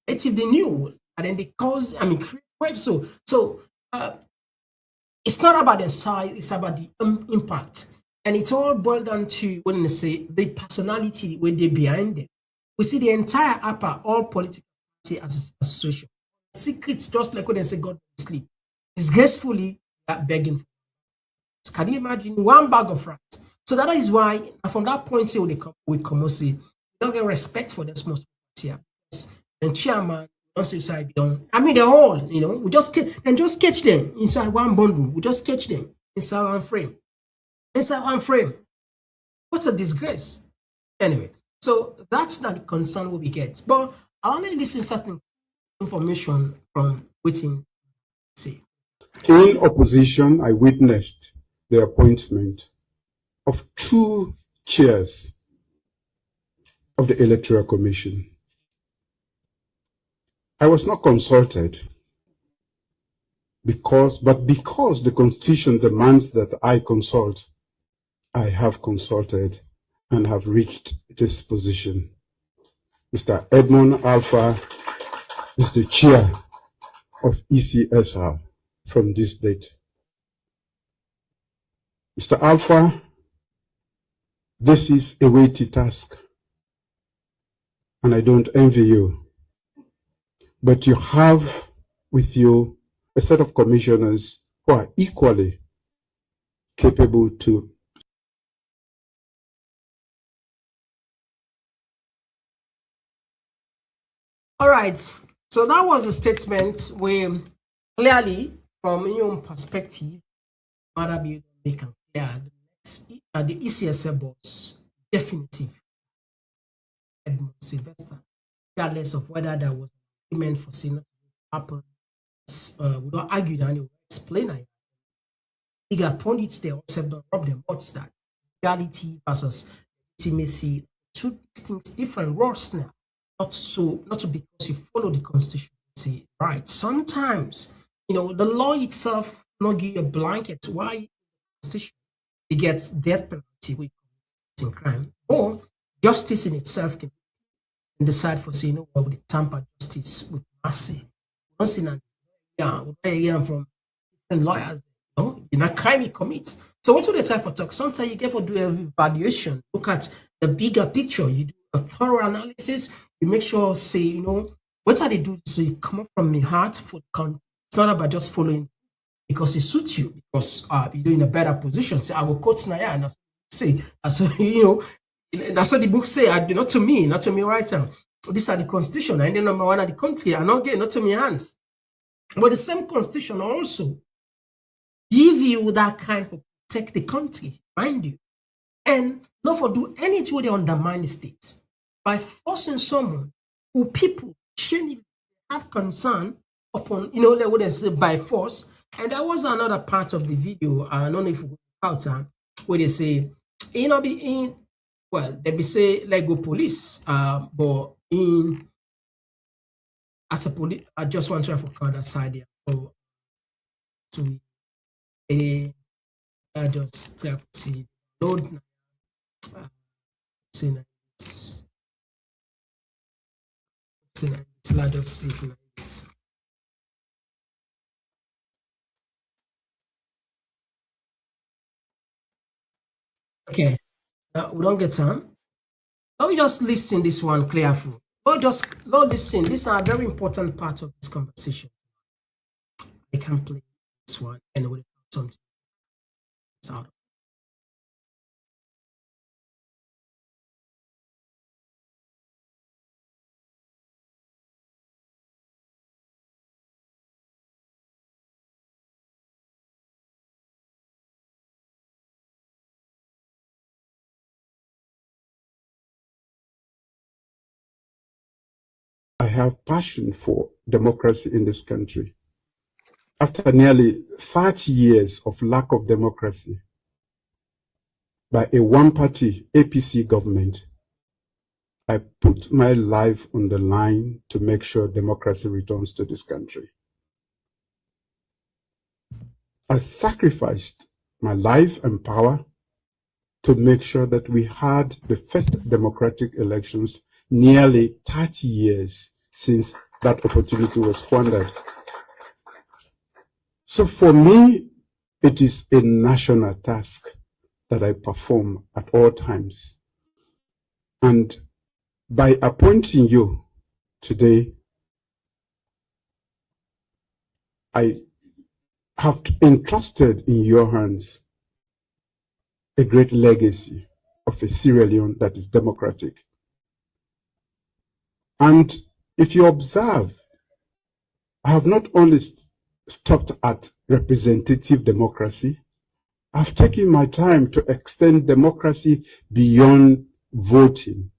It's if they knew, and then they cause, create waves. So it's not about the size, it's about the impact. And it all boiled down to, when they say, the personality where they behind them. We see the entire upper, all political party as a association. Secrets, just like when they say God sleep. Disgracefully begging for. Can you imagine one bag of rice? So that is why, from that point, we come with Komosi, we don't get respect for the small party. The chairman don't suicide, don't. I mean, they're all, we just catch them inside one bundle. We just catch them inside one frame. Inside one frame. What's a disgrace? Anyway, so that's not the concern we get. But I only listen certain information from waiting. See. In opposition, I witnessed the appointment of 2 chairs of the Electoral Commission. I was not consulted because the Constitution demands that I consult, I have consulted and have reached this position. Mr. Edmond Alpha is the chair of ECSR from this date. Mr. Alpha, this is a weighty task, and I don't envy you. But you have with you a set of commissioners who are equally capable to. All right. So that was a statement where clearly, from your own perspective, Mother be make it clear the ECSL boss definitive Edmund Sylvester, regardless of whether there was an agreement for Senate to happen. We don't argue that anyway, explain it. He got pundits there also don't rub them. What's that? Reality versus legitimacy, two distinct different words now. Not because you follow the Constitution, right? Sometimes, the law itself not give you a blanket. Why the Constitution it gets death penalty with committing crime, or justice in itself can decide for saying no, with the tamper justice with mercy. Once in a from different lawyers, in a crime you commit. So what do they try for talk? Sometimes you get to do an evaluation, look at the bigger picture, you do a thorough analysis, you make sure, say, what are they doing? So you come up from the heart for the country. It's not about just following because it suits you, because you're in a better position. Say, I will quote Naya, and say, that's what the book say, not to me right now. These are the constitution, and the number one of the country, and not getting not to me hands. But the same constitution also give you that kind of protect the country, mind you, and not for do anything where they undermine the state by forcing someone who people genuinely have concern upon, they wouldn't say by force. And there was another part of the video, I don't know if we go out where they say, they be say like go police, but as a police, I just want to have a card aside here for to I just have to see load see this. Let us see this. Okay, we don't get time. Let me just listen this one carefully. Just listen. These are a very important part of this conversation. I can play this one and we'll something out. I have passion for democracy in this country. After nearly 30 years of lack of democracy by a one-party APC government, I put my life on the line to make sure democracy returns to this country. I sacrificed my life and power to make sure that we had the first democratic elections nearly 30 years since that opportunity was squandered. So for me, it is a national task that I perform at all times. And by appointing you today, I have entrusted in your hands a great legacy of a Sierra Leone that is democratic. And if you observe I have not only stopped at representative democracy, I've taken my time to extend democracy beyond voting.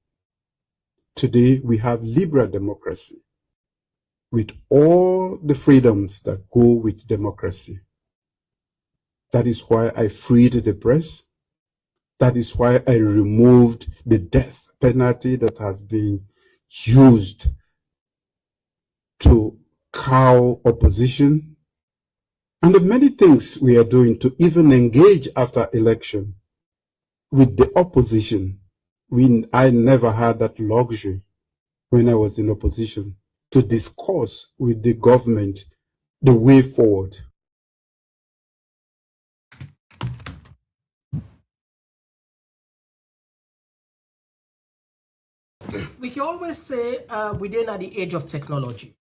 Today, we have liberal democracy with all the freedoms that go with democracy. That is why I freed the press. That is why I removed the death penalty that has been used to cow opposition, and the many things we are doing to even engage after election with the opposition. I never had that luxury when I was in opposition to discuss with the government the way forward. We can always say we're then at the age of technology.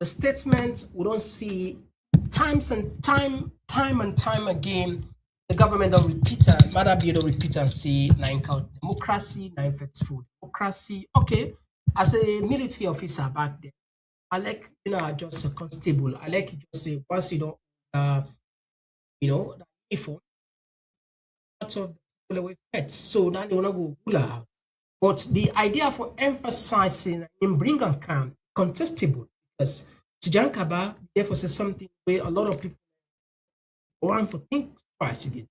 The statements we don't see time and time again. The government don't repeat and Mother be don't repeat and say nine count democracy, nine faithful democracy. Okay, as a military officer back then, I like just a constable. I like just once you don't the uniform part of the away pets. So now they wanna go pull out. But the idea for emphasizing in bring and calm contestable because Tijan Kaba therefore says something where a lot of people want for think twice again.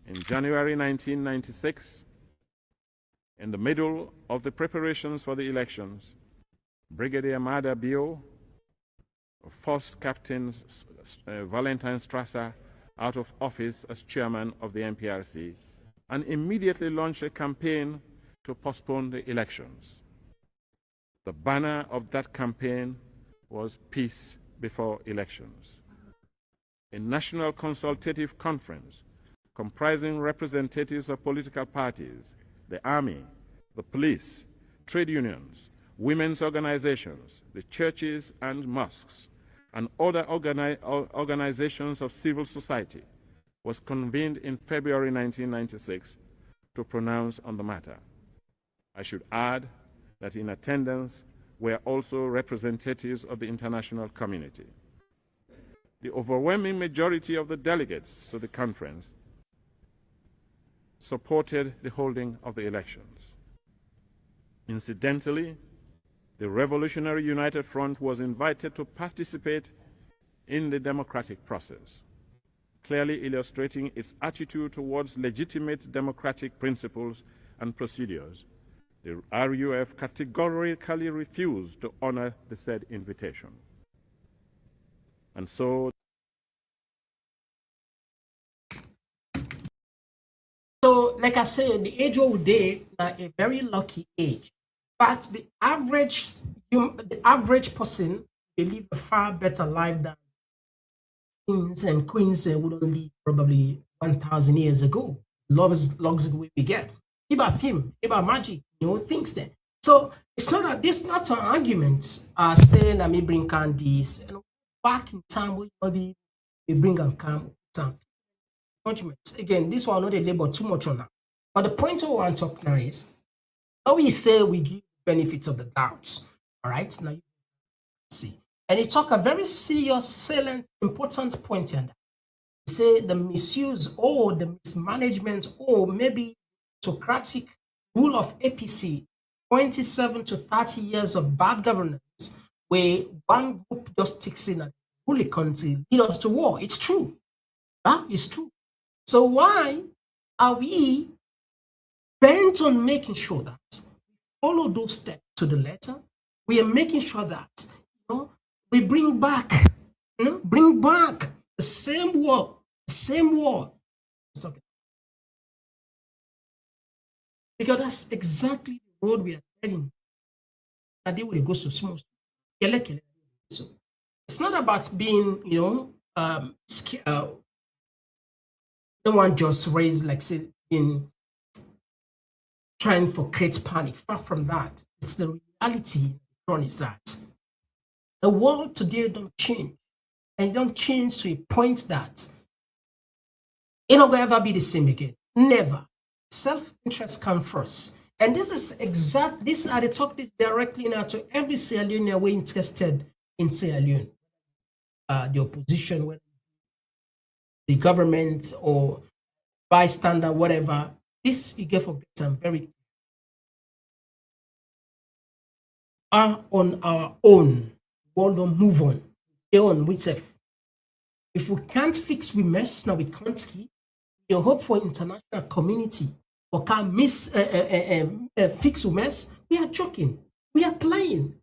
In January 1996, in the middle of the preparations for the elections, Brigadier Mada Bio forced Captain Valentine Strasser out of office as chairman of the MPRC and immediately launched a campaign to postpone the elections. The banner of that campaign was Peace Before Elections. A national consultative conference comprising representatives of political parties, the army, the police, trade unions, women's organizations, the churches and mosques, and other organizations of civil society was convened in February 1996 to pronounce on the matter. I should add that in attendance were also representatives of the international community. The overwhelming majority of the delegates to the conference supported the holding of the elections. Incidentally, the Revolutionary United Front was invited to participate in the democratic process, clearly illustrating its attitude towards legitimate democratic principles and procedures. The RUF categorically refused to honor the said invitation. And so like I said, the age of day are a very lucky age. But the average person will live a far better life than kings and queens would only probably 1,000 years ago. Love is luxury we get. About film, about magic, things there. So it's not not an argument saying that me bring candies and back in time we maybe we bring and come some judgments. Again, this one not a labor too much on that. But the point I want to talk now is how we say we give benefits of the doubt. All right, now you see. And you talk a very serious, salient, important point here. You say the misuse or the mismanagement or maybe autocratic rule of APC, 27 to 30 years of bad governance, where one group just takes in and rule a country, lead us to war. It's true. It's true. So why are we bent on making sure that we follow those steps to the letter? We are making sure that we bring back the same war, because that's exactly the road we are heading. And they will go so smooth. So it's not about being, scared. No one just raised like say in trying for create panic. Far from that, it's the reality. Is that the world today don't change, and don't change to a point that it not gonna ever be the same again. Never. Self-interest comes first, and this is exact. This I talk this directly now to every Sierra Leonean we're interested in Sierra Leone. the opposition, whether the government or bystander, whatever. This you get forget some very are on our own. We don't move on. Stay on with self. If we can't fix we mess now, we can't keep. You hope for international community or can fix we mess. We are joking. We are playing.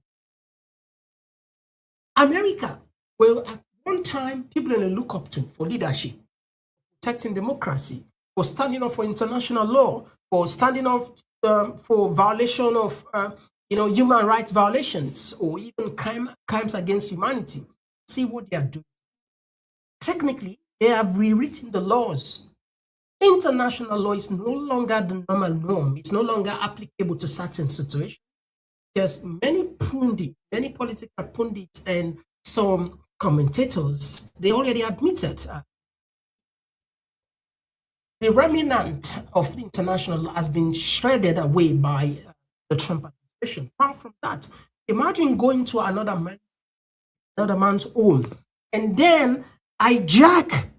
America, well, at one time, people in look up to for leadership, protecting democracy, for standing up for international law, for standing up for violation of human rights violations or even crimes against humanity. See what they are doing. Technically, they have rewritten the laws. International law is no longer the normal norm. It's no longer applicable to certain situations. There's many pundits, many political pundits, and some commentators, they already admitted the remnant of the international law has been shredded away by the Trump administration. Far from that, imagine going to another man's home and then hijack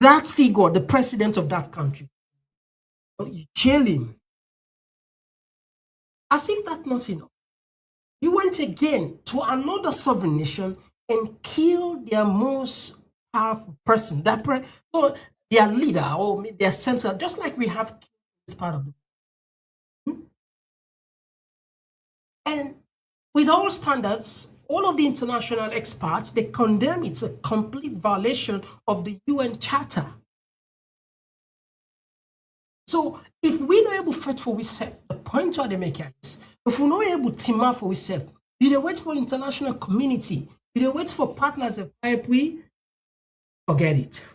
that figure, the president of that country. You jail him. As if that's not enough. You went again to another sovereign nation and killed their most powerful person, or their leader or their center, just like we have this part of the world. And with all standards, all of the international experts, they condemn it's a complete violation of the UN Charter. So if we're not able to fight for ourselves, the point where they make is, if we're not able to team up for ourselves, you don't wait for international community, you don't wait for partners of we forget it.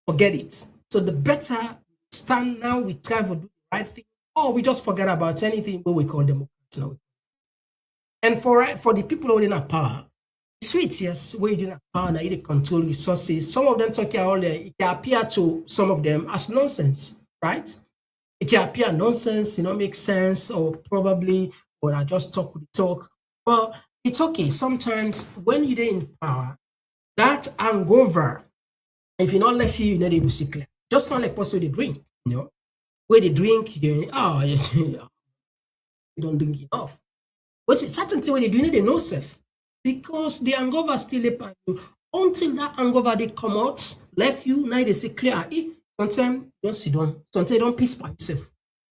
Forget it. So the better stand now, we try to do the right thing, or we just forget about anything what we call democracy now. And for the people holding our power, sweet, yes, where you have power now, you control resources. Some of them talk all it can appear to some of them as nonsense, right? It can appear nonsense, make sense, or probably, or I just talk with the talk. Well, it's okay. Sometimes when you're in power, that hangover, if you're not left you not able to see clear. Just not like person they drink, where they drink, you don't drink enough. But certain things when they do, they know self. Because the hangover still upon you. Until that hangover they come out, left you, now they say clear. Sometimes you don't sit down. Sometimes you don't piss by yourself.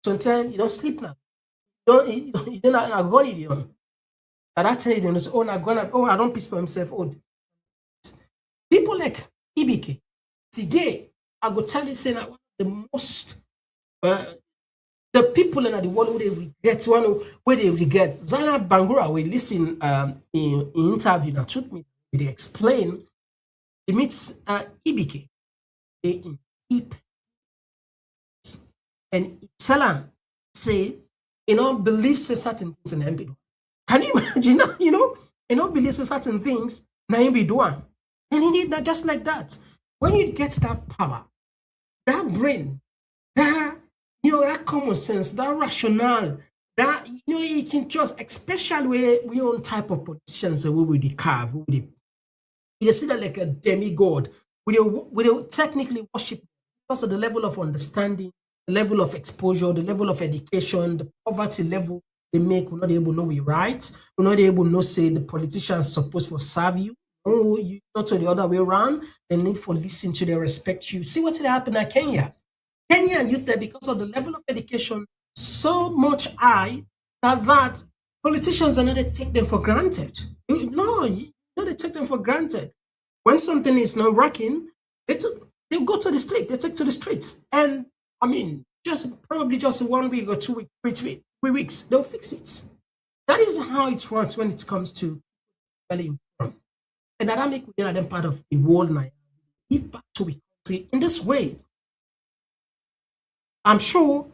Sometimes you don't sleep now. You don't not run it on. At that time, you don't say, I don't piss by myself. People like Ibike, today, I go tell you, saying that one of the most, the people in the world where they regret, Zana Bangura, we listen in interview that took me, they explain, he meets Ibike, they keep, and tell her, say, believes certain things in MB. Can you imagine, believes certain things, na MB doing. And he did that just like that. When you get that power, that brain, that common sense, that rationale, that you can just, especially we own type of politicians that we will carve, you see that like a demigod, we technically worship because of the level of understanding, the level of exposure, the level of education, the poverty level they make. We're not able to know we right. We're not able to know say the politicians supposed to serve you. Oh, you not to the other way around. They need for listen to, they respect you. See what happened at Kenya. Kenyan youth there, because of the level of education so much high that politicians are not to take them for granted. No, they take them for granted. When something is not working, they go to the street, they take to the streets. And I mean, probably just 1 week or 2 weeks, 3 weeks, they'll fix it. That is how it works when it comes to value. And that make them part of the world now. Give back to the country in this way. I'm sure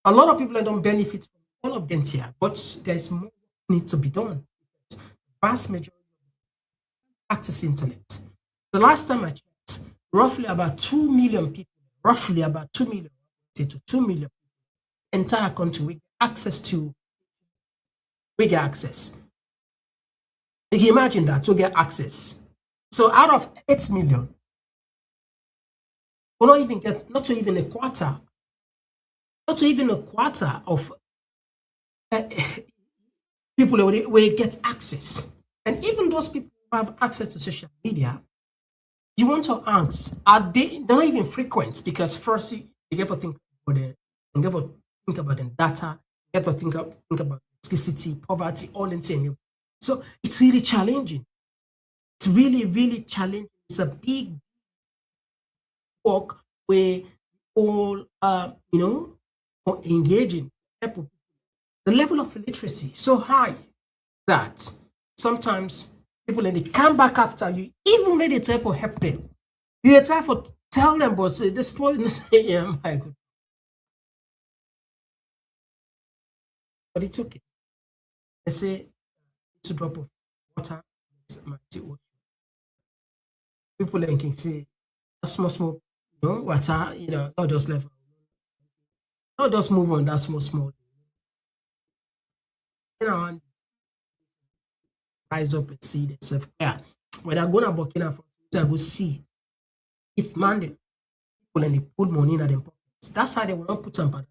a lot of people don't benefit from all of them here, but there's more need to be done. The vast majority of access internet. The last time I checked, roughly about 2 million people, to 2 million entire country with access to bigger access. You can imagine that to get access So out of 8 million, we'll not even get, not to even a quarter, not to even a quarter of people will get access. And even those people who have access to social media, you want to ask, they're not even frequent, because first you get to think about the data, you get to think about scarcity, poverty, all in saying. So it's really challenging. It's really, really challenging. It's a big work where all engaging people. The level of illiteracy so high that sometimes people, when they come back after you, even when they try for help them, you try for tell them, but say this point, yeah, my God. But it's okay. They say it's a drop of water, it's mighty ocean. People then can say small, water, not just level, not just move on that small. And rise up and see themselves. Yeah. When I go to Burkina Faso, I go see if Monday people and they put money in their pockets. That's how they will not put some.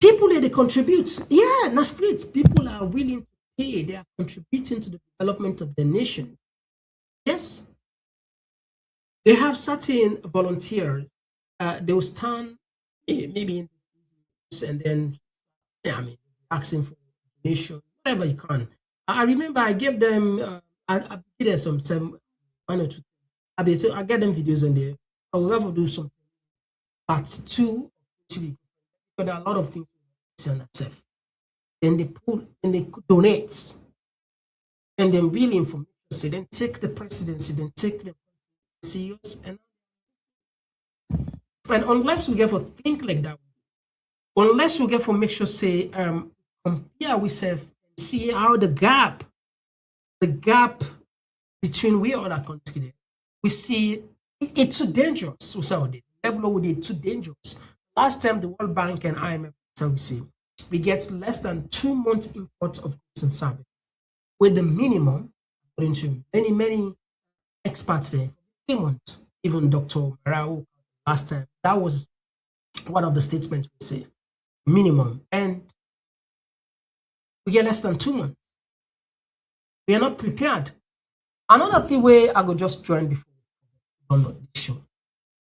People they contribute. Yeah, in the streets, people are willing to pay. They are contributing to the development of the nation. Yes. They have certain volunteers. They will stand maybe in and then asking for donation, whatever you can. I remember I gave them I did some 1 or 2. I get them videos and I will ever do something. Part 2, because there are a lot of things on itself. Then they pull and they donate, and then really information. So then take the presidency, then take the CEOs, and unless we get for think like that, unless we get for make sure say compare ourselves and see how the gap between we other countries, we see it's too dangerous. We saw it. Level with it too dangerous. Last time the World Bank and IMF services, we get less than 2 months import of goods and services, with the minimum, according to many experts there, 3 months. Even Dr. Marao last time, that was one of the statements we say, minimum, and we get less than 2 months. We are not prepared. Another thing where I go just join before on this show.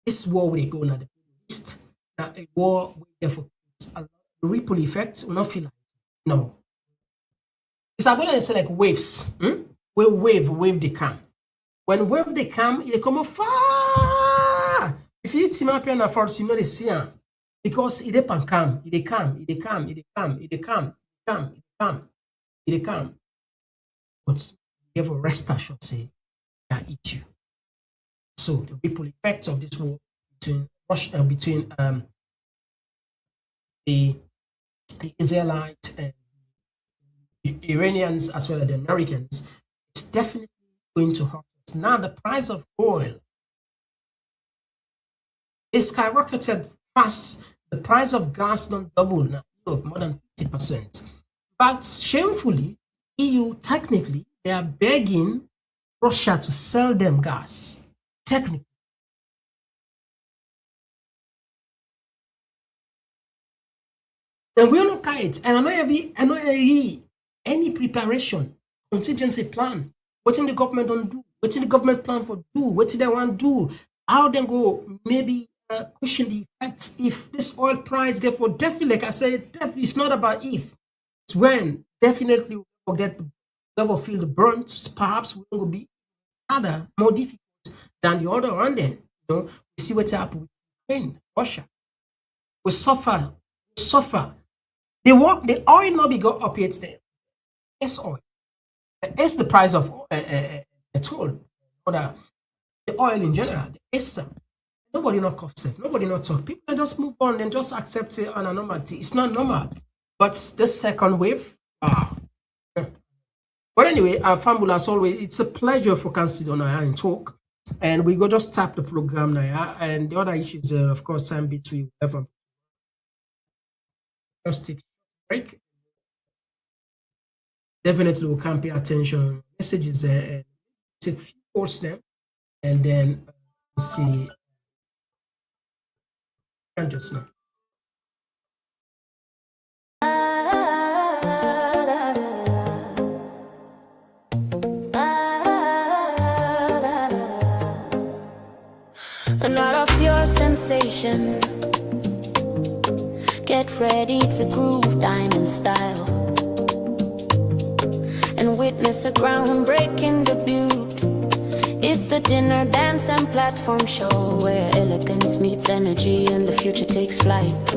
This war we go now the East. Now a war we therefore a ripple effect will not feel like no. It's about to say like waves. Where wave they come. When wave they come far. If you team up here in the forest, you know they see them. Because it come, it come. But you have a rest assured say that eat you. So the ripple effects of this war between Russia, between the Israelites and the Iranians as well as the Americans, it's definitely going to hurt us. Now the price of oil is skyrocketed fast. The price of gas not double now of more than 50%. But shamefully, EU technically they are begging Russia to sell them gas. Technically. And we don't look at it. And I know any preparation, contingency plan. What in the government don't do? What in the government plan for do? What did they want to do? How they go maybe cushion the effects if this oil price get for definitely, like I said, definitely it's not about if. It's when definitely we'll get level feel the brunt, perhaps we're going to be other more difficult than the other one then. We see what's happened with Ukraine, Russia. We suffer. The oil not be go up yet there. It's oil. It's the price of petrol or the oil in general. It's nobody not cough safe. Nobody not talk. People just move on and just accept it on a normality. It's not normal. But the second wave, But anyway, Fambula, as always, it's a pleasure for Council and talk. And we go just tap the program now. And the other issues, of course, time between whatever. Just take a break. Definitely we can pay attention. Messages take a few quotes them, and then we see. And just now. Not of your sensation. Get ready to groove diamond style and witness a groundbreaking debut. It's the dinner, dance and platform show where elegance meets energy and the future takes flight.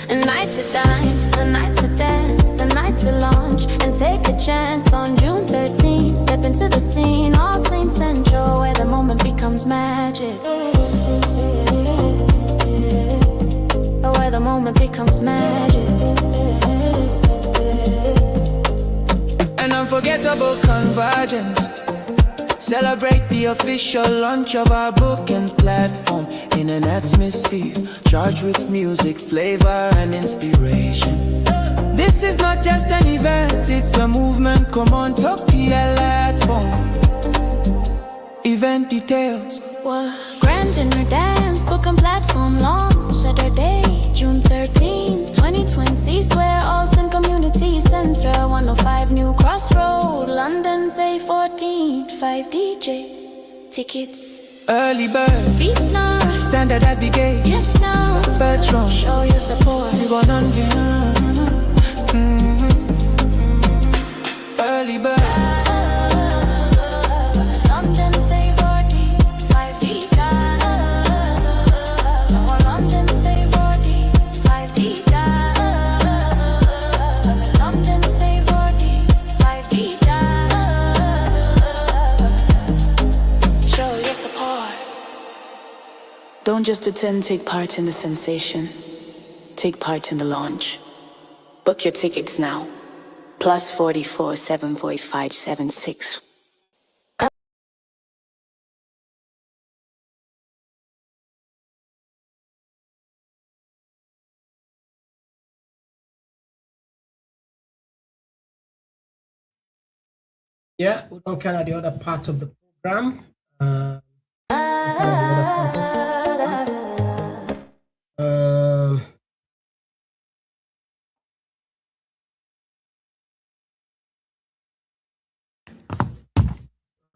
A night to dine, a night to dance, a night to launch and take a chance on June 13th. Step into the scene, all Saints Central, where the moment becomes magic. Where the moment becomes magic. An unforgettable convergence. Celebrate the official launch of our book and platform in an atmosphere charged with music, flavor, and inspiration. This is not just an event, it's a movement. Komon-Tok platform. Event details. Well, grand dinner dance, book and platform launch Saturday, June 13, 2020. Swear Olsen Community Centre, 105 New Crossroad, London, say 14, 5 DJ. Tickets. Early bird. Feast now. Standard at the gate. Yes now. Spectrum. Show your support. Early bird. Don't just attend, take part in the sensation. Take part in the launch. Book your tickets now. +44 745 76. Yeah, we don't count the other parts of the program.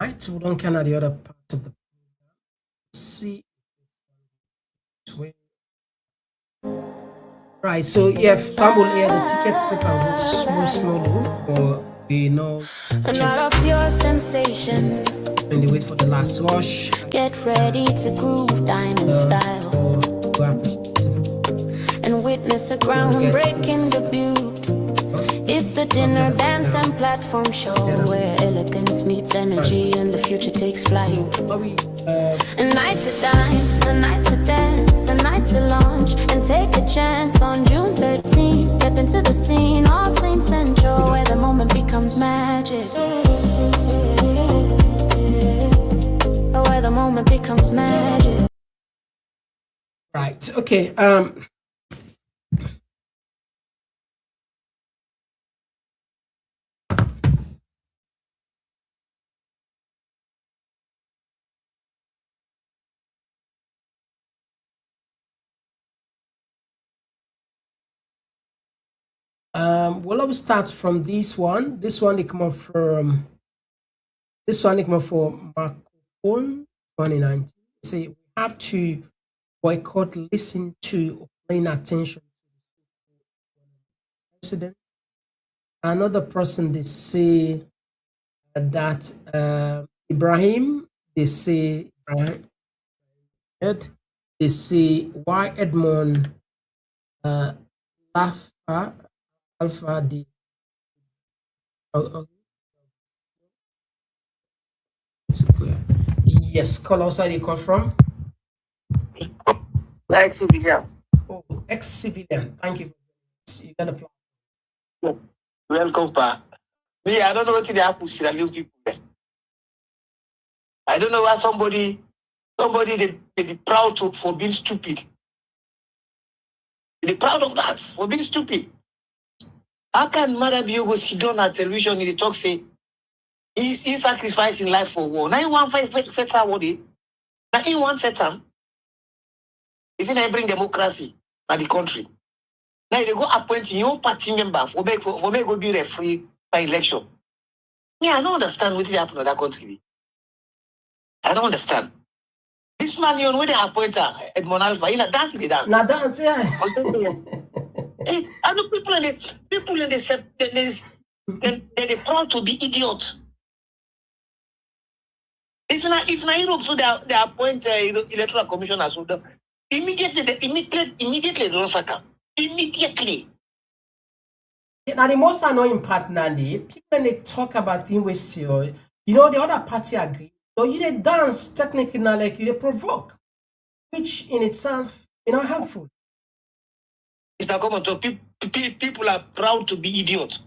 Right, so we don't count the other parts of the program. Let's see. Right, so yeah, Famble here, the tickets can go small, or we know. Not of your sensation. When they wait for the last rush. Get ready to groove diamond style and witness a groundbreaking debut. It's the dinner, dance and platform show where elegance meets energy and the future takes flight. A night to dine, a night to dance, a night to launch and take a chance on June 13th. Step into the scene, all Saints Central, where the moment becomes magic. Where the moment becomes magic. Right, okay. Well, I will start from this one. This one they come up from Marcon 2019. Say we have to boycott, listen to, or paying attention to the president. Another person they say that Ibrahim. They say Ibrahim. They say why Edmond Alpha D. It's clear. Yes, call outside you call from? Ex-civilian. Oh, ex-civilian. Thank you. You got a plan. Welcome back. Me, I don't know what they happen to Sierra Leone people there. I don't know why somebody they be proud for being stupid. They proud of that, for being stupid. How can Mother Bio go sit down at television and they talk say He's sacrificing life for war. Now he want feta war. Now he want feta. Is it bring democracy by the country? Now they go appoint your own party member for me go be referee by election. Yeah, I don't understand what happened in that country. I don't understand. This man, you know, when they appoint Edmond Alpha, he na dance the dance. Na dance, yeah. I know people in they proud to be idiots. If na Europe, so they appoint electoral commissioners, so immediately they don't sack him. Immediately. Now the most annoying part, Nandi, people when they talk about things with you know, the other party agree. So you they dance technically now like you they provoke, which in itself, you know, helpful. Mr. Komon-Tok, people are proud to be idiots.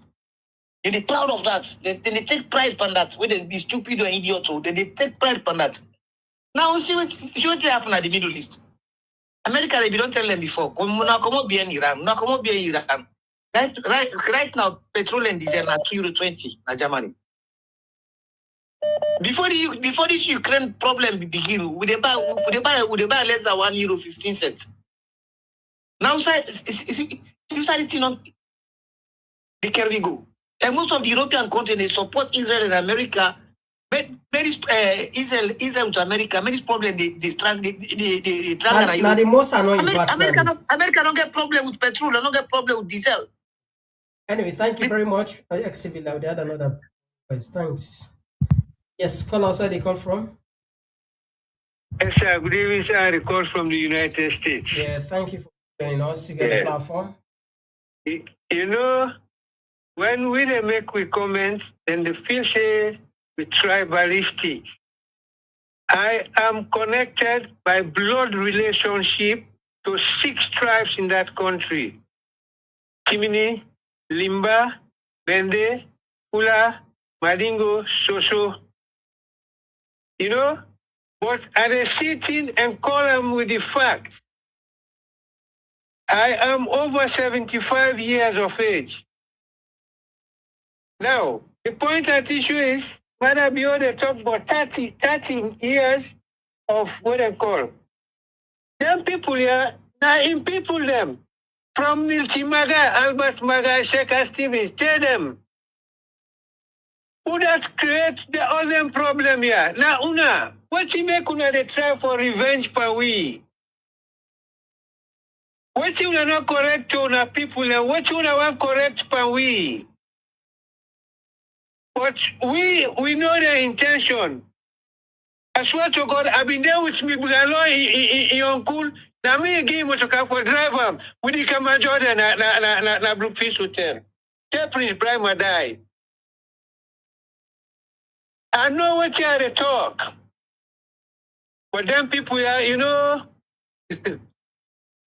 And they're proud of that. They take pride from that. Whether they be stupid or idiot, so they take pride from that. Now, see what happened at the Middle East. America, they don't tell them before. Come be in Iran. Come be in Iran. Right now, petrol and diesel are €2.20 in Germany. Before this Ukraine problem begin, would they buy less than €1.15? Now, here we go. And most of the European countries support Israel and America. But Israel to America, many problems they strand. Now the most annoying part. America don't get problem with petrol. They don't get problem with diesel. Anyway, thank you very much. XCV, we had another voice. Thanks. Yes, call us. Where they call from? Yes, sir. Good evening, sir. I call from the United States. Yeah, thank you for joining us. You get the platform. You know, when we make comments, then the feel say we tribalistic. I am connected by blood relationship to 6 tribes in that country: Timini, Limba, Bende, Fula, Madingo, Soso. You know, but I sit in and call them with the fact. I am over 75 years of age. Now, the point at issue is, Mother Bio, they talk about 30 years of what they call. Them people here, now in people them, from Milty Maga, Albert Maga, Sheikh Stevens, tell them, who that create the all them problem here? Now, una, what you make una they try for revenge per we? What you not correct to una people and what you want correct per we? But we know their intention. I swear to God, I've been there with me, Bugalo, in uncle. Now me again, what to come for driver with the camera Jordan, na Blue Peace Hotel. Tell Prince Brian die. I know what you are to talk. But them people are, you know, who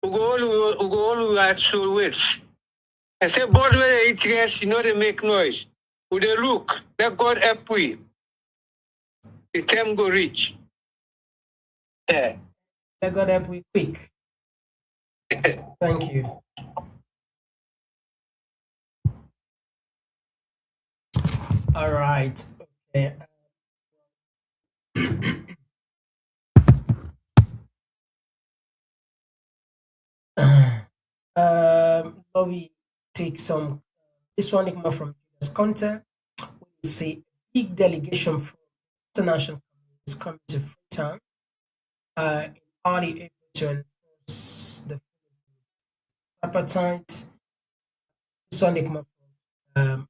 go all at soul wits. I say, board where they eat gas, you know, they make noise. With they look, that God help we. The time go reach. Yeah. That God help we quick. Thank you. All right. Okay. But we take some. This one come from this content. We see a big delegation from international is coming to Freetown in early April to enforce the appetite. This one come from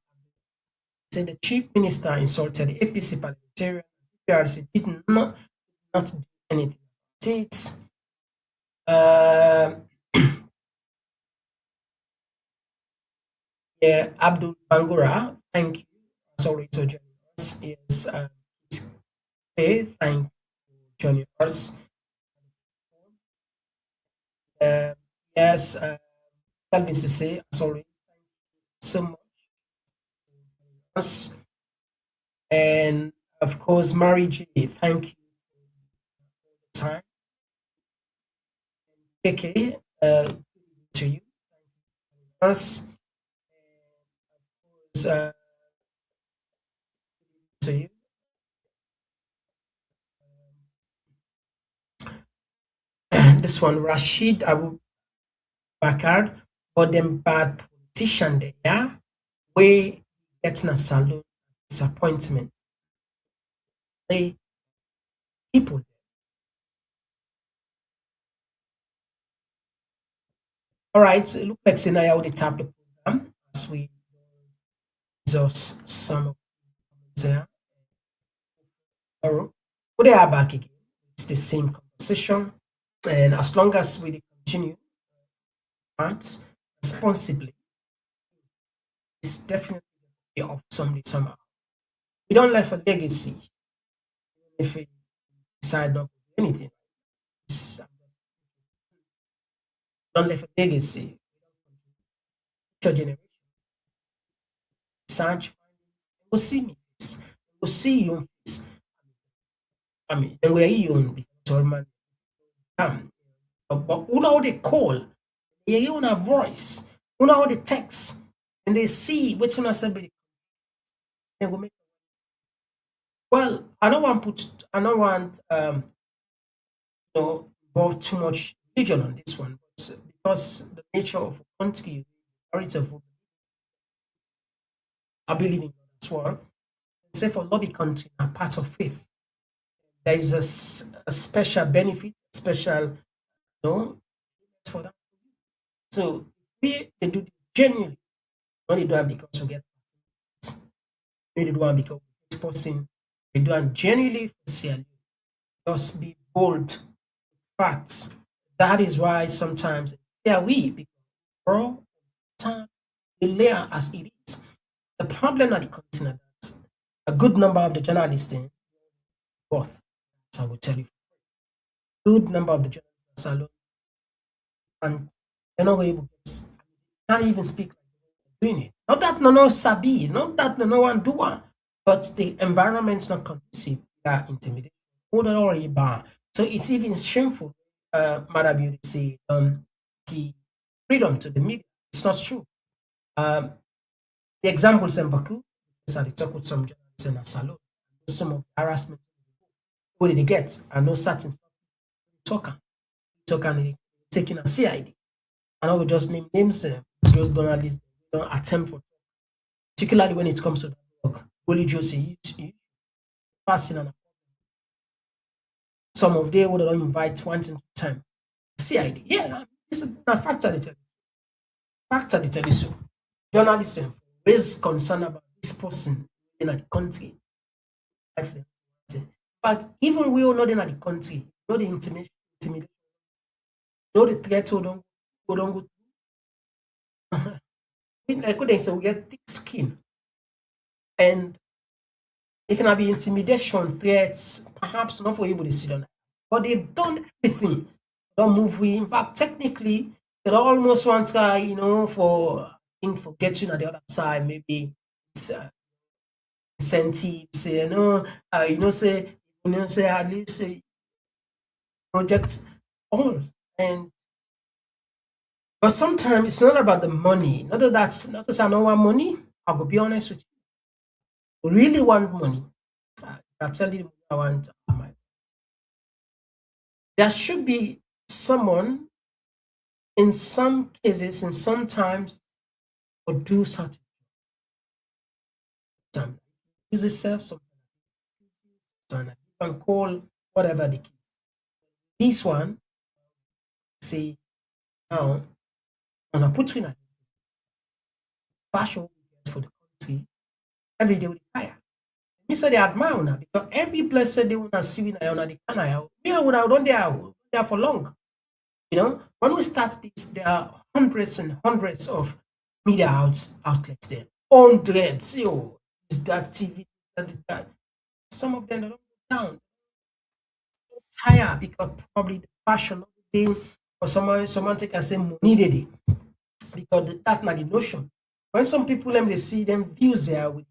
say the chief minister insulted the APC parliamentarian. PRC did not do anything about it. Yeah, Abdul Bangura, thank you. Sorry to join us. Yes, thank you for joining us. Yes, Calvin Sisse, sorry, thank you so much for joining us. And of course, Mary J, thank you for the time. KK, to you, thank you for joining us. To you. this one, Rashid Abu Bakr, but them bad politician there, yeah, where getting a salute disappointment. They people. All right, so it looks like Sinaya already tapped the program as we exhaust some of the tomorrow. We are back again. It's the same conversation, and as long as we continue act responsibly, it's definitely pay off someday somehow. We don't leave a legacy if we decide not to do anything. Don't leave a legacy. Future generation search, go see me, go see your face. I mean, then we're on because all man come. But who know they call? You hear a voice. Who know the text? And they see which one is they will make. Well, I don't want involve too much religion on this one, but because the nature of a country, I believe in God as well. Say for loving country, a part of faith. There is a special benefit, special for that. So we they do this genuinely. Not they do it because we get they do it because this person they do it genuinely for Sierra Leone. Just be bold. Facts. That is why sometimes we become raw time layer as it is. The problem at the continent that a good number of the journalists in both, as I will tell you, good number of the journalists are alone and they're not able to can't even speak like they're doing it. Not that no sabi, not that no one do one, but the environment's not conducive. They are intimidated. So it's even shameful. Marabi say the freedom to the media. It's not true. The examples in Baku, I talk with some journalists in a salon. Some of the harassment. What did they get? I know certain talker and taking a CID. And I will just name names. Those journalists don't attempt for, particularly when it comes to the work. Holy Josie, passing and some of them would don't invite one time. CID, yeah, this is a factor. Factor the tell you so. Journalism raise concern about this person in the country. But even we are not in the country, know the intimidation, know the threat who don't go like they say we get thick skin. And it can be intimidation, threats, perhaps not for able to sit on. But they've done everything. Don't move we. In fact, technically, they almost want to, for getting at the other side, maybe it's incentives, say, say at least projects all. But sometimes it's not about the money. Not that I don't want money. I'll go be honest with you. We really want money. I'll tell you I want money. There should be someone in some cases, and sometimes, or do something. Use itself, something. You can call whatever the case. This one, say, now, and I put in a passion for the country every day with the fire. Me say they admire una because every blessed day una see we na the canal. Me and una don't there for long. When we start this, there are hundreds and hundreds of media outlets there. Hundreds, is that TV, that. Some of them don't go down. Tired because probably the passion of the day, or someone take and say money day because that's not the notion. When some people they see them views there with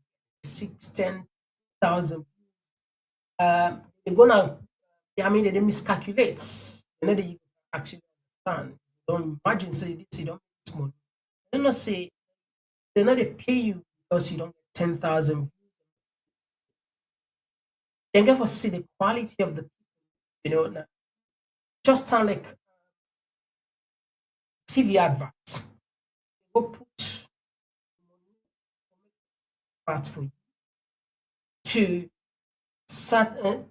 6,000, 10,000, they're gonna they miscalculate. They actually understand. Don't imagine say this you don't make this money. They not say they not they pay you because you don't get 10,000. They never see the quality of the people. Just sound like TV adverts. Go put part for you to certain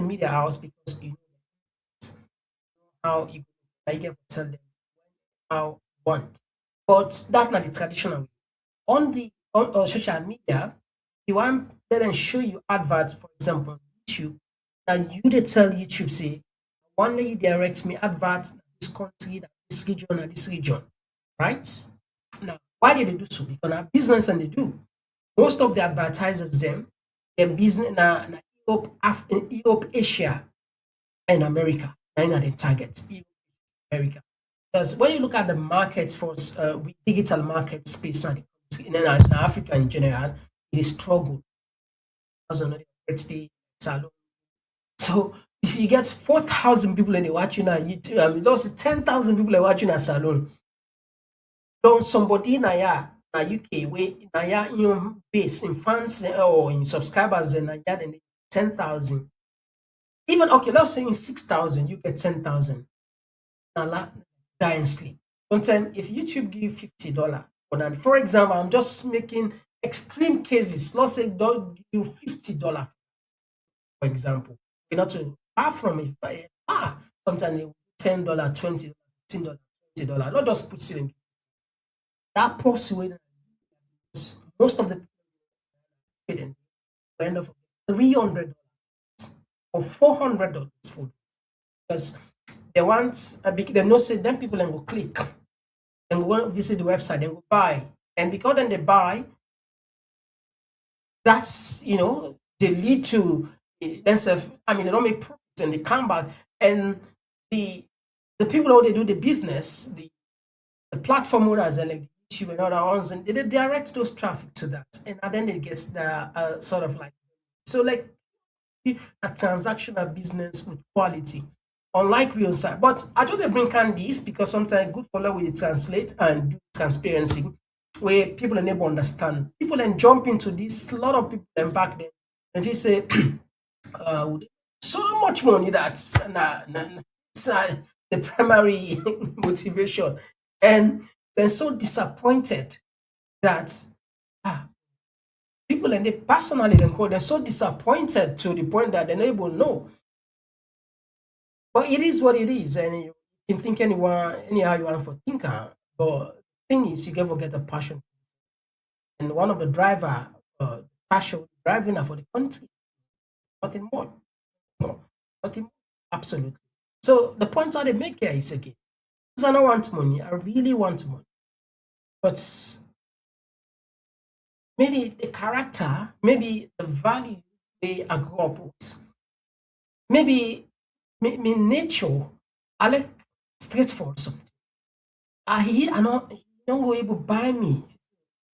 media house because you know how you get to tell them how you want. But that's not the traditional way. On social media, you want let them show you adverts, for example, on YouTube, and you they tell YouTube say, one day you direct me adverts in this country, that this region, and this region, right? Now, why did they do so? Because our business and they do. Most of the advertisers them business na Europe, Asia, and America. And the target Europe, America. Because when you look at the markets for digital market space in Africa in general, it is struggle. So if you get 4,000 people and they watching on YouTube, I mean, those 10,000 people are watching a salon. Don't somebody in a UK where in your base in fans or in subscribers and 10,000. Even okay, let's say in 6,000 you get 10,000. Die and sleep. Sometimes if YouTube give $50, for example, I'm just making extreme cases. Let's say don't give you $50, for example. You know, to far from it, sometimes $10, $20, $15, $20. Not just put it in that persuade most of the people end up $300 or $400 for because they want they know say then people then go click and go visit the website and go buy, and because then they buy, that's they lead to themselves. I mean, they don't make profit and they come back, and the people who they do the business, the platform owners and like YouTube and other ones, and they direct those traffic to that, and then it gets the sort of like so like a transactional business with quality, unlike real side. But I just bring this because sometimes good for we translate and do transparency where people are able to understand. People then jump into this. A lot of people then back then, if you say so much money that's the primary motivation, and they're so disappointed that people and they personally they're so disappointed to the point that they're not able to know. But it is what it is, and you can think anyhow you want for thinker. But the thing is, you never get the passion. And one of the driver, passion driving for the country, nothing more, nothing more. Absolutely. So the point that they make here is again, because I don't want money, I really want money, but maybe the character, maybe the value they are grow up with, maybe nature, I like straightforward something. I don't go able to buy me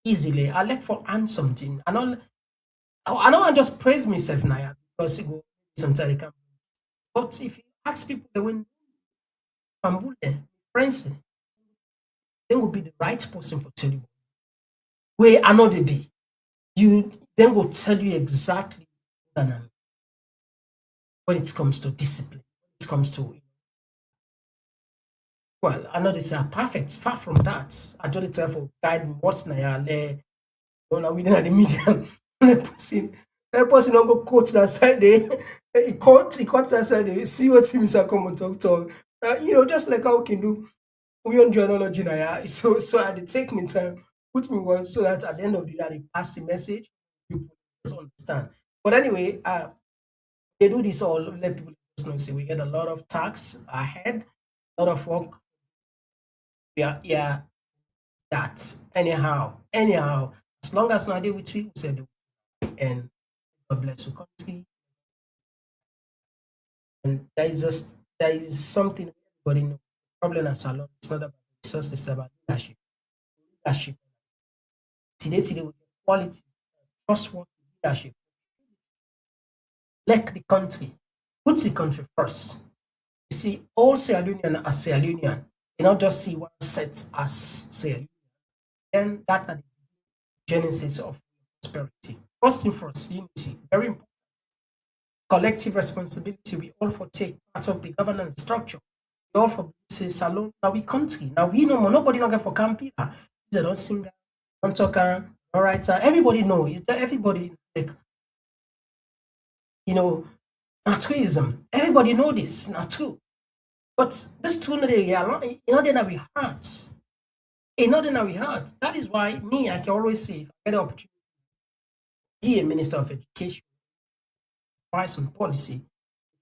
easily. I like for earn something. I don't want just praise myself now because it go sometimes it can. But if you ask people they will friends, they will be the right person for tell you. Where another day, you then will tell you exactly when it comes to discipline, when it comes to well, I know this are perfect. Far from that. I just tell for guide what's na we didn't the media. The person don't go quote that side there. He quotes that side there. See what seems to come and talk. Just like how we can do we on journalogy now. So I had to take me time, put me one so that at the end of the day they pass the message, people just understand. But anyway, they do this all let people just know. See, we get a lot of tasks ahead, a lot of work. Yeah, that anyhow, as long as not with you, said and God bless your country. And there is something everybody know. Problem as salon, it's not about resources, it's about leadership. Today with quality, trustworthy leadership. Like the country, put the country first. You see, all Sierra Leonean as Sierra Leonean. You not just see one set as Sierra Leone. Then that are the genesis of prosperity. First thing first, unity, very important. Collective responsibility, we all for take part of the governance structure. all for say salon. Now we country. Now we know nobody not get for camping. They don't sing, don't talk, don't write. Everybody know. Everybody like, you know, altruism. Everybody know this. Not true. But this two in ordinary hearts. In ordinary hearts. That is why me, I can always say, if I get the opportunity to be a minister of education, provide some policy,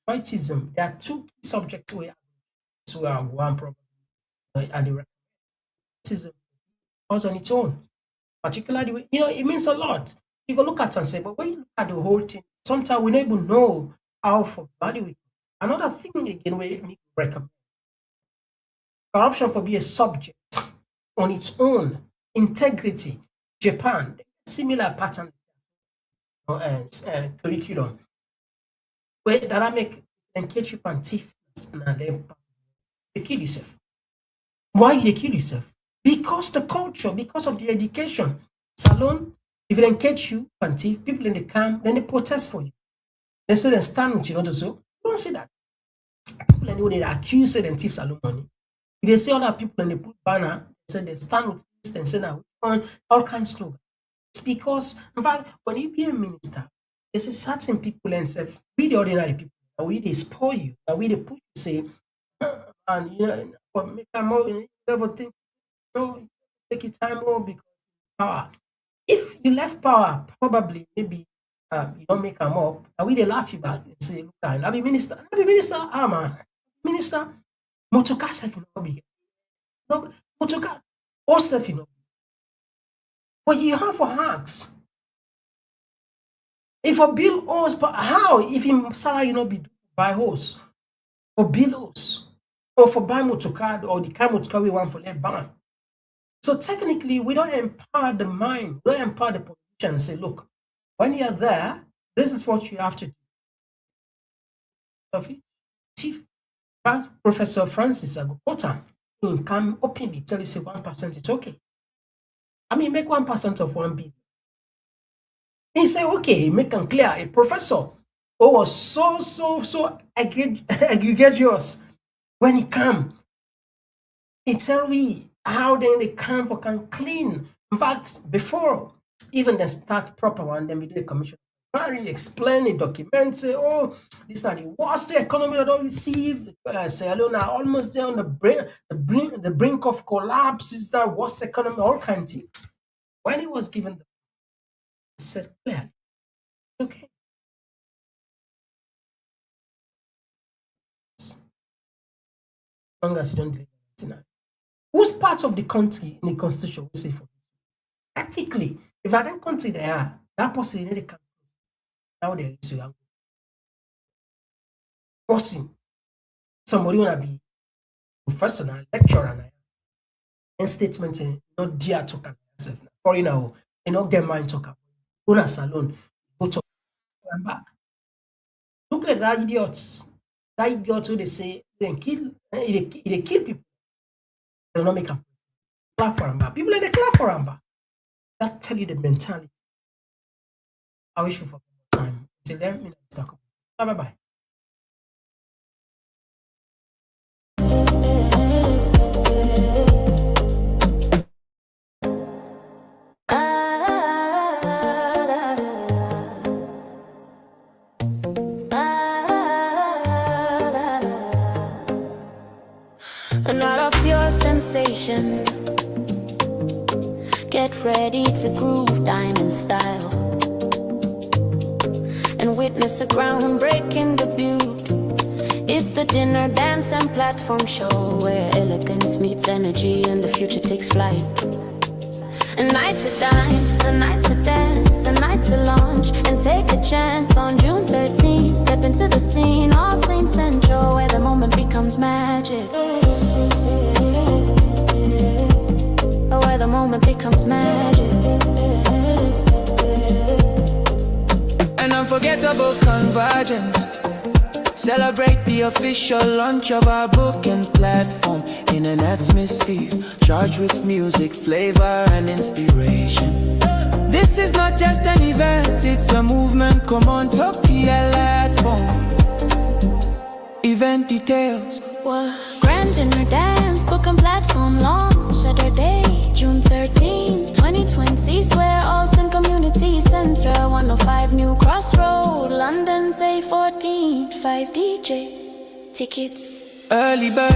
patriotism, there are two key subjects where are one problem at the patriotism was on its own. Particularly, you know, it means a lot. You can look at it and say, but when you look at the whole thing, sometimes we don't even know how for value it. Another thing again we recommend. Corruption for be a subject on its own. Integrity. Japan, similar pattern curriculum. Where that I make engage you and thief and then you kill yourself. Why you kill yourself? Because the culture, because of the education. Salon, if they engage you and thief, people in the camp, then they protest for you. They say they stand with you, not so. You don't see that. People anyway they accuse them thief salon money. If they see other people and they put banner, they say they stand with this and say that on all kinds of slogans. It's because, in fact, when you be a minister, there's a certain people and say, we the ordinary people, that we they spoil you, that we they put you say, and you know, for make a more, you never think, no, take your time more because power. If you left power, probably maybe you don't make them up, and we they laugh you back and say, look, I be minister, man, minister, motoka self you know be, no, motoka, all self you know. But you have for hacks. If a bill owes, but how? If him salary you know be buy horse, or bill owes, or for buy motoka, or the kind motoka we want for let buy. So technically, we don't empower the mind, we don't empower the politician and say, look, when you're there, this is what you have to do. Chief Professor Francis Agokota, he can openly tell you say 1% it's okay. I mean, make 1% of 1 billion. He said, okay, make them clear. A professor who was so egregious when he come, he tell me how then they come for can clean. In fact, before even they start proper one, then we do a commission. Really explain it, document, say, oh, this is the worst economy that I receive. Sierra Leone are almost there on the brink of collapse. It's the worst economy, all kinds of things. When he was given the he said clearly, okay. As long as you don't deliver 99. Who's part of the country in the constitution will say for you? Practically, if I don't country they are, that person in the country, now there is a person. Somebody wanna be professional, lecturer, and statement not dare talk about yourself. Foreigner, you not get mind talk about. Go to salon, go to and back. Look like that idiots. That idiot who they say they kill people. They don't make them clap for them back. People like they clap for them back. That tell you the mentality. I wish you for more time. Until then, bye bye. And out of your sensation, get ready to groove diamond style and witness a groundbreaking debut. It's the dinner, dance and platform show where elegance meets energy and the future takes flight. A night to dine, a night to dance, a night to launch and take a chance on June 13th. Step into the scene, All Saints Central, where the moment becomes magic. Where the moment becomes magic. An unforgettable convergence. Celebrate the official launch of our booking platform in an atmosphere charged with music, flavor, and inspiration. This is not just an event, it's a movement. Komon-Tok platform. Event details Grand dinner dance, book and platform launch Saturday, June 13, 2020. Swear Olsen Community Centre, 105 New Crossroad, London, say 14, 5 DJ tickets. Early bird